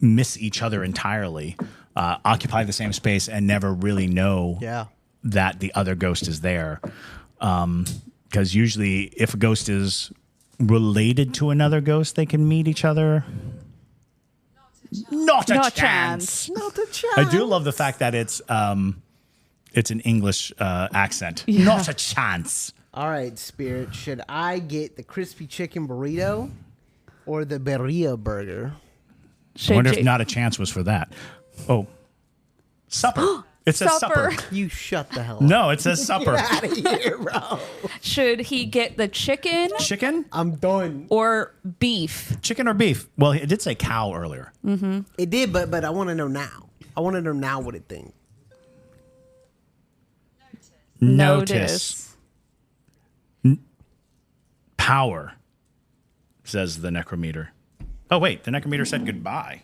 S6: miss each other entirely, occupy the same space, and never really know that the other ghost is there. Because usually, if a ghost is related to another ghost, they can meet each other. Not a chance.
S7: Not a chance.
S6: I do love the fact that it's an English accent. Not a chance.
S7: All right, Spirit. Should I get the crispy chicken burrito or the birria burger?
S6: I wonder if not a chance was for that. Oh, supper. It says supper.
S7: You shut the hell up.
S6: No, it says supper.
S7: Get out of here, bro.
S5: Should he get the chicken
S6: Chicken?
S7: I'm done.
S5: or beef?
S6: Chicken or beef? Well, it did say cow earlier.
S7: It did, but I want to know now. I want to know now what it thinks.
S6: Notice. Power, says the necrometer. Oh, wait. The necrometer said goodbye.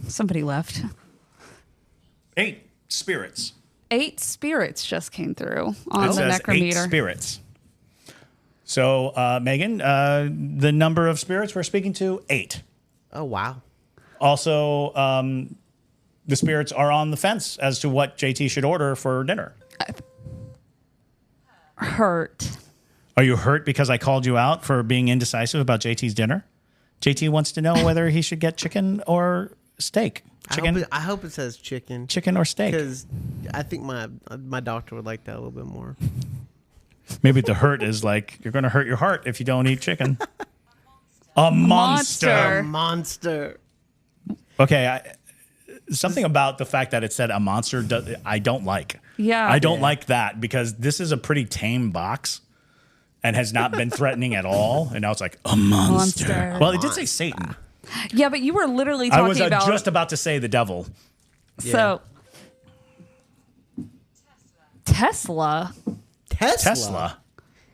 S5: Somebody left.
S6: 8 spirits.
S5: 8 spirits just came through on
S6: It
S5: the
S6: says 8
S5: necrometer.
S6: spirits. So, Megan, the number of spirits we're speaking to, 8.
S7: Oh, wow.
S6: Also, the spirits are on the fence as to what JT should order for dinner.
S5: Hurt.
S6: Are you hurt because I called you out for being indecisive about JT's dinner? JT wants to know whether he should get chicken or steak.
S7: I hope it says chicken.
S6: Chicken or steak.
S7: Because I think my doctor would like that a little bit more.
S6: Maybe the hurt is like, you're going to hurt your heart if you don't eat chicken. A monster.
S7: Monster.
S6: Okay, something about the fact that it said a monster, I don't like.
S5: Yeah.
S6: I don't like that because this is a pretty tame box and has not been threatening at all. And now it's like, a monster. Well, it did say Satan.
S5: Yeah, but you were literally
S6: I
S5: talking
S6: was
S5: about
S6: just about to say the devil.
S5: So Tesla.
S6: Tesla.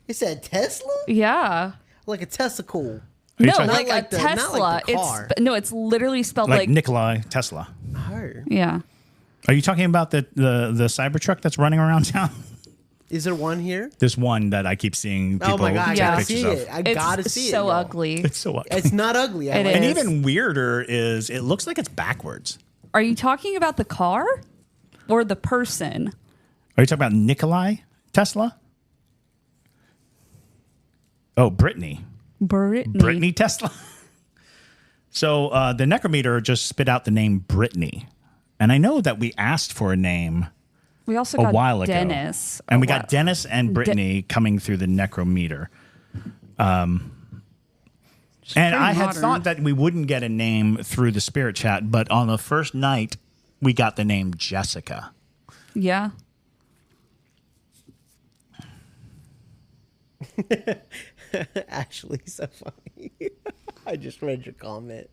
S7: It said Tesla?
S5: Yeah.
S7: Like a testicle.
S6: Are you
S5: No,
S6: talking-
S5: like
S7: Not like
S5: a
S7: the- not
S5: Tesla.
S7: like the car.
S5: It's literally spelled
S6: like
S5: like
S6: Nikolai Tesla.
S7: Oh.
S5: yeah.
S6: Are you talking about the Cybertruck that's running around town?
S7: Is there one here?
S6: There's one that I keep seeing people
S7: Oh my god, I
S6: take
S7: gotta
S6: pictures
S7: see
S6: of.
S7: it. I
S5: It's
S7: gotta see it.
S5: so
S7: y'all.
S5: ugly.
S6: It's so ugly.
S7: It's not ugly. I
S5: It
S7: like
S6: And
S5: is.
S6: even weirder is it looks like it's backwards.
S5: Are you talking about the car or the person?
S6: Are you talking about Nikolai Tesla? Oh, Brittany Tesla. So the necrometer just spit out the name Brittany. And I know that we asked for a name
S5: We also
S6: a
S5: got
S6: while ago.
S5: Dennis.
S6: And we got Dennis and Brittany coming through the necrometer. And I had
S5: modern.
S6: thought that we wouldn't get a name through the spirit chat, but on the first night, we got the name Jessica.
S5: Yeah.
S7: Actually, so funny. I just read your comment.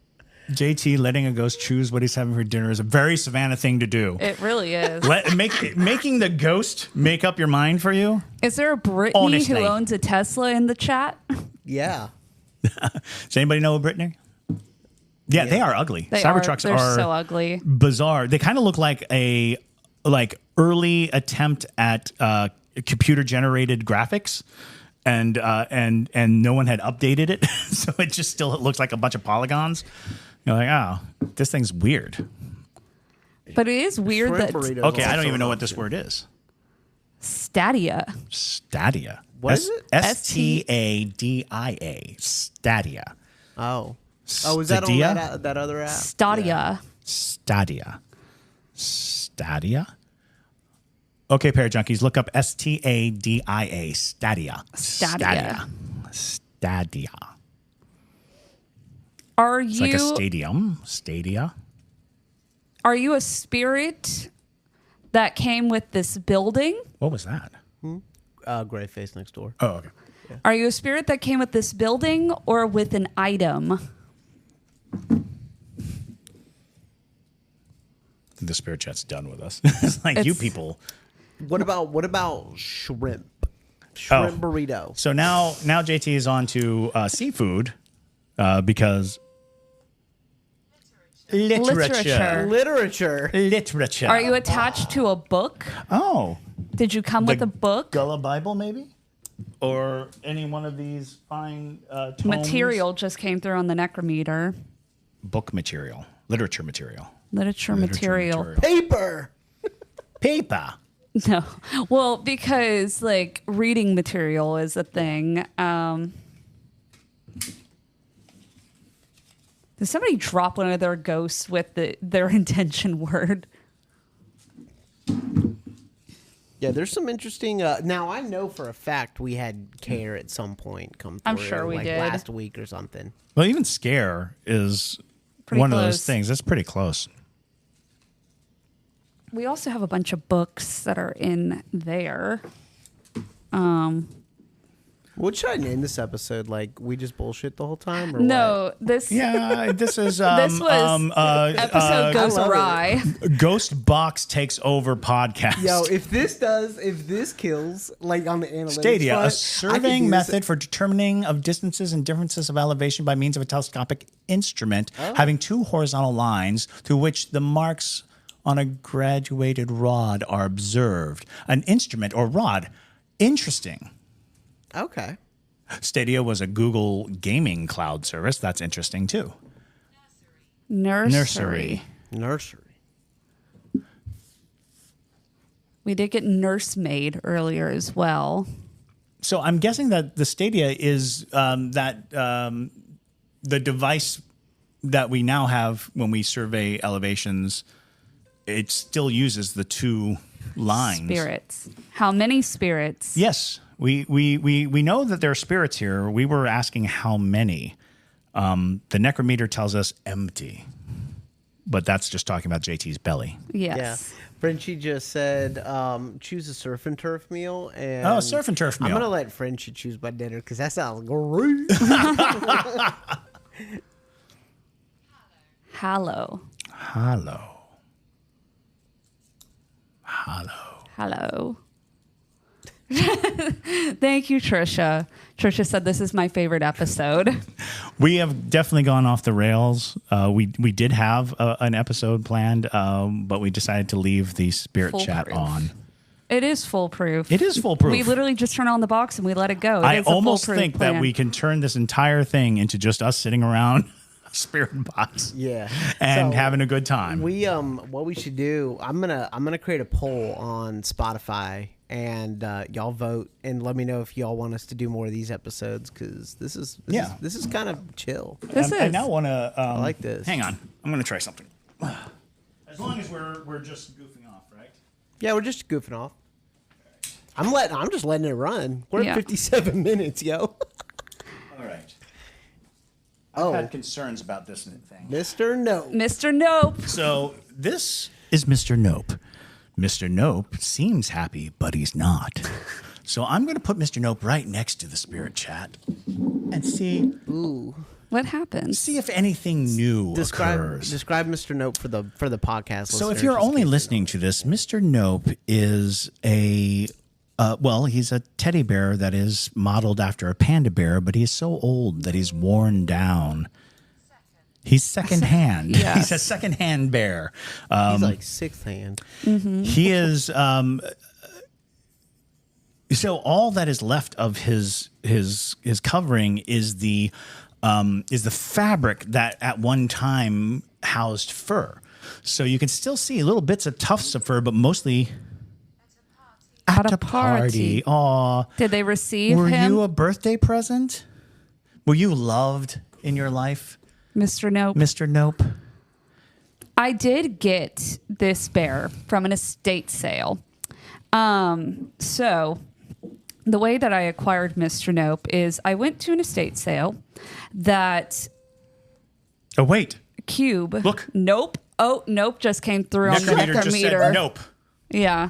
S6: JT letting a ghost choose what he's having for dinner is a very Savannah thing to do.
S5: It really is.
S6: Making the ghost make up your mind for you.
S5: Is there a Brittany
S6: Honestly.
S5: who owns a Tesla in the chat?
S7: Yeah.
S6: Does anybody know Brittany? Yeah, they are ugly. Cybertrucks
S5: They're
S6: are
S5: so ugly.
S6: bizarre. They kind of look like a early attempt at computer generated graphics. And no one had updated it, so it just still looks like a bunch of polygons. You're like, oh, this thing's weird.
S5: But it is weird
S7: Shrimp
S5: that
S7: burritos
S6: Okay, I
S7: also
S6: don't even know
S7: an
S6: what this
S7: option.
S6: word is.
S5: Stadia.
S6: Stadia.
S7: What is it?
S6: Stadia. Stadia.
S7: Oh. Oh, is that on
S6: Stadia?
S7: that other app?
S5: Stadia.
S6: Stadia. Stadia. Okay, Pair Junkies, look up Stadia. Stadia.
S5: Stadia.
S6: Stadia.
S5: Are
S6: It's like a
S5: you
S6: stadium. Stadia.
S5: are you a spirit that came with this building?
S6: What was that?
S7: Gray face next door.
S6: Oh, okay.
S5: Are you a spirit that came with this building or with an item?
S6: The spirit chat's done with us. It's like you
S5: It's-
S6: people.
S7: What about shrimp? Shrimp burrito.
S6: So now JT is on to seafood because literature.
S7: Literature.
S5: Are you attached to a book?
S6: Oh,
S5: Did you come with a book?
S6: Gullah Bible, maybe, or any one of these fine tomes?
S5: Material just came through on the necrometer.
S6: Book material, literature material,
S5: Literature material.
S7: Paper.
S6: paper.
S5: No. Well, because like reading material is a thing. Did somebody drop one of their ghosts with their intention word?
S7: Yeah, there's some interesting. Now I know for a fact we had care at some point come through.
S5: I'm sure we
S7: like
S5: did.
S7: last week or something.
S6: Well, even scare is
S5: Pretty
S6: one of
S5: close.
S6: those things. That's pretty close.
S5: We also have a bunch of books that are in there.
S7: What should I name this episode? Like we just bullshit the whole time? Or
S5: No, this
S6: Yeah, this is
S5: this was episode goes
S7: I love it.
S5: awry.
S6: Ghost Box Takes Over podcast.
S7: What? Yo, if this kills, like on the analytics
S6: Stadia,
S7: front,
S6: a
S7: I could
S6: surveying
S7: do this-
S6: method for determining of distances and differences of elevation by means of a telescopic instrument having two horizontal lines through which the marks on a graduated rod are observed. An instrument or rod. Interesting.
S7: Okay.
S6: Stadia was a Google gaming cloud service. That's interesting too.
S5: Nursery.
S7: Nursery.
S5: We did get nursemaid earlier as well.
S6: So I'm guessing that the Stadia is the device that we now have when we survey elevations. It still uses the two lines.
S5: Spirits. How many spirits?
S6: Yes, we know that there are spirits here. We were asking how many. The necrometer tells us empty, but that's just talking about JT's belly.
S5: Yes.
S7: Yeah. Frenchie just said, choose a surf and turf meal. And
S6: Oh, surf and turf meal.
S7: I'm going to let Frenchie choose my dinner because that sounds great.
S5: Hallow.
S6: Hello.
S5: Hello. Thank you, Trisha. Trisha said this is my favorite episode.
S6: We have definitely gone off the rails. We did have an episode planned, but we decided to leave the spirit chat
S5: Foolproof.
S6: on.
S5: It is foolproof.
S6: It is foolproof.
S5: We literally just turn on the box and we let it go. It
S6: I
S5: is a
S6: almost
S5: foolproof
S6: think
S5: plan.
S6: that we can turn this entire thing into just us sitting around a spirit box
S7: Yeah.
S6: and
S7: So,
S6: having a good time.
S7: We what we should do, I'm gonna create a poll on Spotify and y'all vote and let me know if y'all want us to do more of these episodes because this is kind of chill.
S5: This
S6: I
S5: is.
S6: now want to. I
S7: like this.
S6: Hang on, I'm going to try something. As long as we're just goofing off, right?
S7: Yeah, we're just goofing off. I'm just letting it run. We're
S5: Yeah.
S7: at 57 minutes, yo.
S6: All right. I've
S7: Oh,
S6: had concerns about this thing.
S7: Mr. No.
S5: Mr. Nope.
S6: So this is Mr. Nope. Mr. Nope seems happy, but he's not. So I'm going to put Mr. Nope right next to the spirit chat and see
S5: What happened?
S6: if anything new
S7: Describe
S6: occurs.
S7: Mr. Nope for the podcast.
S6: So if
S7: listeners,
S6: you're
S7: just
S6: only
S7: in case
S6: listening to this, Mr. Nope is he's a teddy bear that is modeled after a panda bear, but he's so old that he's worn down. He's secondhand.
S5: Yes.
S6: He's a secondhand bear.
S7: you know. He's like sixth hand.
S6: He is. So all that is left of his covering is the fabric that at one time housed fur. So you can still see little bits of tufts of fur, but mostly at a party. Aw.
S5: Did they receive
S6: Were
S5: him?
S6: you a birthday present? Were you loved in your life,
S5: Mr. Nope.
S6: Mr. Nope?
S5: I did get this bear from an estate sale. So the way that I acquired Mr. Nope is I went to an estate sale that
S6: Oh, wait.
S5: cube.
S6: Look.
S5: Nope. Oh, nope. Just came through on the
S6: Necrometer just said
S5: necrometer.
S6: nope.
S5: Yeah.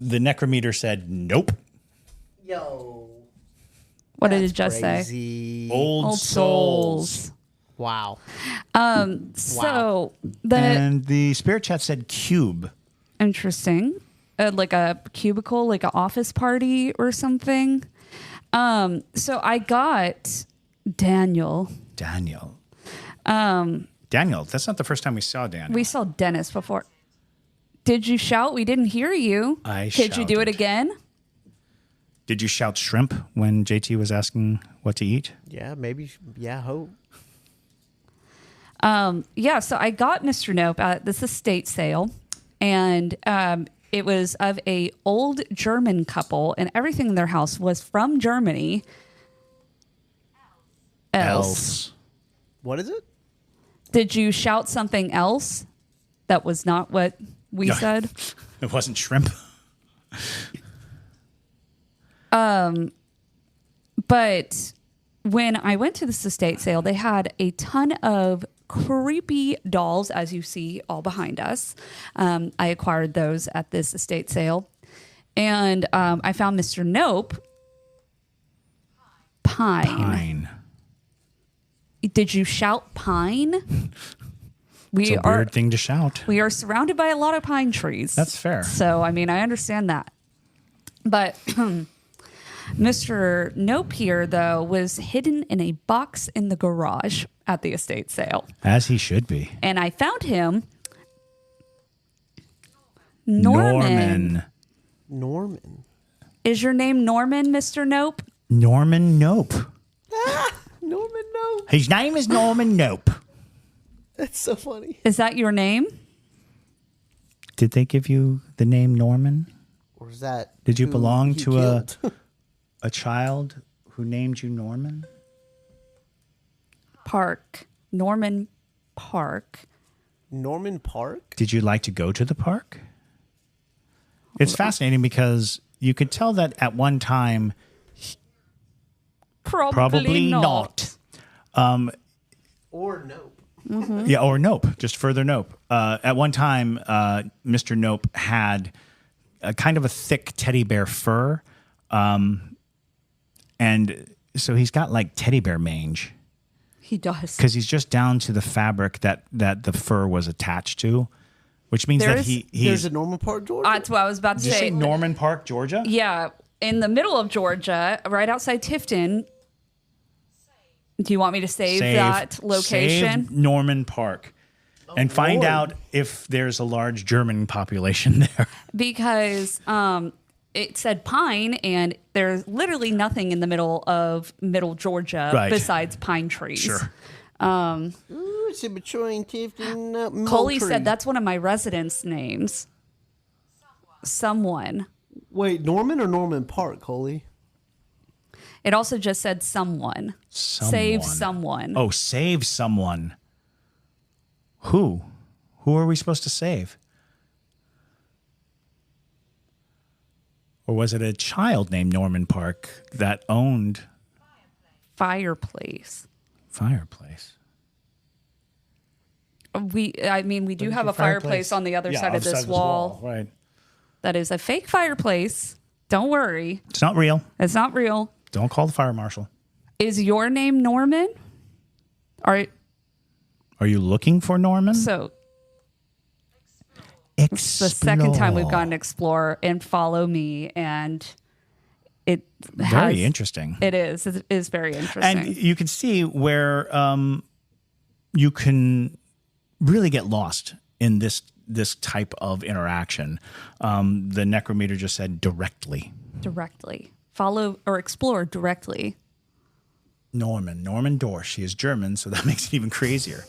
S6: The necrometer said nope.
S7: Yo.
S5: What did
S7: That's
S5: it just say?
S7: crazy.
S6: Old souls.
S7: Wow.
S5: So the
S6: And the spirit chat said cube.
S5: interesting, like a cubicle, like an office party or something. So I got Daniel.
S6: Daniel, that's not the first time we saw Daniel.
S5: We saw Dennis before. Did you shout? We didn't hear you. Could you do it
S6: shouted.
S5: again?
S6: Did you shout shrimp when JT was asking what to eat?
S7: Yeah, maybe. Yeah, hope.
S5: Yeah, so I got Mr. Nope at this estate sale, and it was of a old German couple, and everything in their house was from Germany. Else.
S7: What is it?
S5: Did you shout something else that was not what we
S6: No.
S5: said?
S6: It wasn't shrimp.
S5: But when I went to this estate sale, they had a ton of creepy dolls, as you see all behind us. I acquired those at this estate sale. And I found Mr. Nope. Pine. Did you shout pine?
S6: It's a weird thing to shout.
S5: We are surrounded by a lot of pine trees.
S6: That's fair.
S5: So, I mean, I understand that. But Mr. Nope here, though, was hidden in a box in the garage at the estate sale.
S6: As he should be.
S5: And I found him. Norman. Is your name Norman, Mr. Nope?
S6: Norman Nope.
S7: Norman, no.
S6: His name is Norman Nope.
S7: That's so funny.
S5: Is that your name?
S6: Did they give you the name Norman?
S7: Or is that?
S6: Did you
S7: who
S6: belong
S7: he
S6: to
S7: killed?
S6: a child who named you Norman?
S5: Park. Norman Park.
S7: Norman Park?
S6: Did you like to go to the park? It's fascinating because you could tell that at one time, probably not.
S7: Or nope.
S6: Yeah, or Nope, just further Nope. At one time, Mr. Nope had a kind of a thick teddy bear fur. And so he's got like teddy bear mange
S5: He does.
S6: because he's just down to the fabric that the fur was attached to, which means that
S5: There's
S6: he's...
S7: There's a Norman Park, Georgia?
S5: That's what I was about to
S6: Did you
S5: say.
S6: say Norman Park, Georgia?
S5: Yeah, in the middle of Georgia, right outside Tifton. Do you want me to save that location?
S6: Save Norman Park. And find
S7: Lord.
S6: out if there's a large German population there.
S5: Because it said pine, and there's literally nothing in the middle of middle Georgia
S6: Right.
S5: besides pine trees.
S6: Sure.
S7: Ooh, it's in between Tifton.
S5: Coley said that's one of my residents' names. Someone.
S7: Wait, Norman or Norman Park, Coley?
S5: It also just said someone. Save someone.
S6: Oh, save someone. Who? Who are we supposed to save? Or was it a child named Norman Park that owned
S5: Fireplace.
S6: Fireplace?
S5: We do have a fireplace on the other side of this wall.
S6: Right.
S5: That is a fake fireplace. Don't worry.
S6: It's not real.
S5: It's not real.
S6: Don't call the fire marshal.
S5: Is your name Norman?
S6: Are you looking for Norman?
S5: So it's the second time we've gone to explore and follow me, and it
S6: Very interesting.
S5: It is. It is very interesting.
S6: And you can see where you can really get lost in this type of interaction. The necrometer just said directly.
S5: Directly. Follow or explore directly.
S6: Norman Dorsch. She is German, so that makes it even crazier.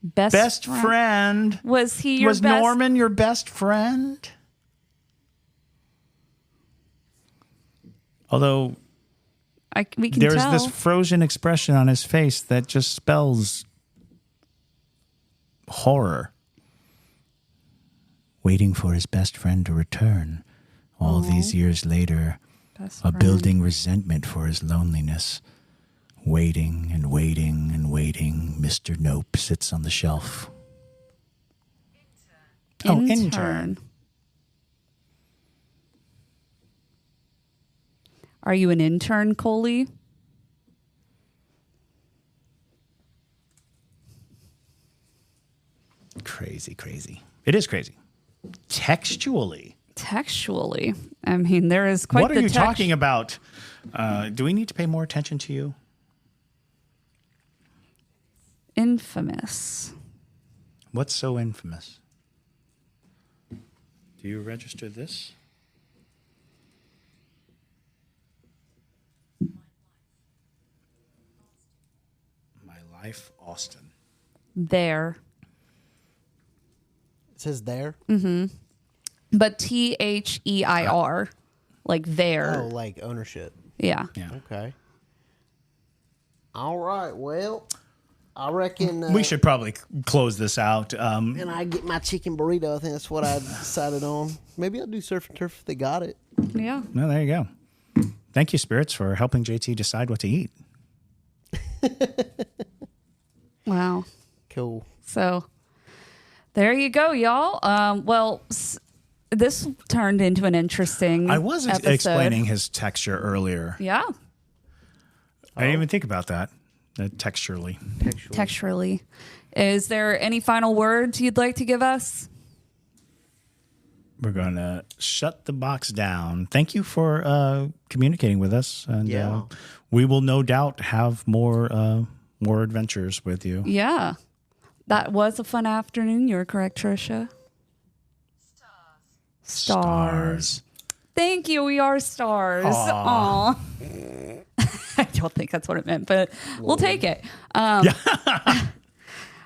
S6: Best friend.
S5: Was he your
S6: Was
S5: best?
S6: Norman your best friend? Although
S5: We can
S6: there's
S5: tell.
S6: this frozen expression on his face that just spells horror. Waiting for his best friend to return. All these years later,
S5: Best
S6: a
S5: friend.
S6: building resentment for his loneliness. Waiting and waiting and waiting. Mr. Nope sits on the shelf. Oh, intern.
S5: Are you an intern, Coley?
S6: Crazy, crazy. It is crazy. Textually.
S5: Textually. I mean, there is quite
S6: What
S5: the
S6: are you talking about? Do we need to pay more attention to you?
S5: Infamous.
S6: What's so infamous? Do you register this? My life, Austin.
S5: There.
S7: It says there.
S5: But THEIR. Like there.
S7: Oh, like ownership.
S5: Yeah.
S6: Yeah.
S7: Okay. All right. Well, I reckon
S6: We should probably close this out.
S7: And I get my chicken burrito. I think that's what I decided on. Maybe I'll do surf and turf if they got it.
S5: Yeah.
S6: Well, there you go. Thank you, Spirits, for helping JT decide what to eat.
S5: Wow.
S7: Cool.
S5: So there you go, y'all. Well, this turned into an interesting
S6: I was
S5: episode.
S6: explaining his texture earlier.
S5: Yeah.
S6: I didn't even think about that. Texturally.
S5: Texturally. Is there any final words you'd like to give us?
S6: We're going to shut the box down. Thank you for communicating with us. And we will no doubt have more adventures with you.
S5: Yeah. That was a fun afternoon. You're correct, Trisha. Stars. Thank you. We are stars. Aw. I don't think that's what it meant, but we'll take it. All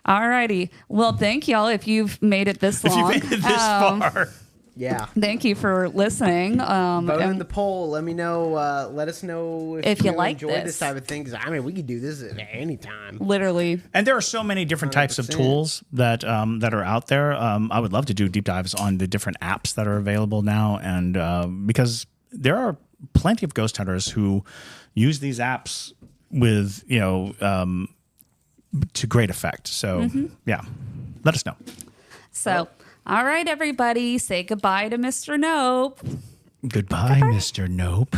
S5: righty. Well, thank y'all if you've made it this long.
S6: If you made it this far.
S7: Yeah.
S5: Thank you for listening.
S7: Vote in the poll. Let me know. Let us know
S5: if you like
S7: enjoy
S5: this.
S7: this type of thing. 'Cause, I mean, we could do this at any time.
S5: Literally.
S6: And there are so many different types of
S7: 100%.
S6: tools that that are out there. I would love to do deep dives on the different apps that are available now, and because there are plenty of ghost hunters who use these apps with to great effect. So yeah, let us know.
S5: So, all right, everybody, say goodbye to Mr. Nope.
S6: Goodbye, Mr. Nope.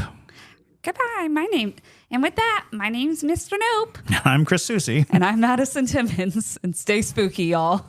S5: Goodbye. And with that, my name's Mr. Nope.
S6: I'm Chris Susie.
S5: And I'm Madison Timmons. And stay spooky, y'all.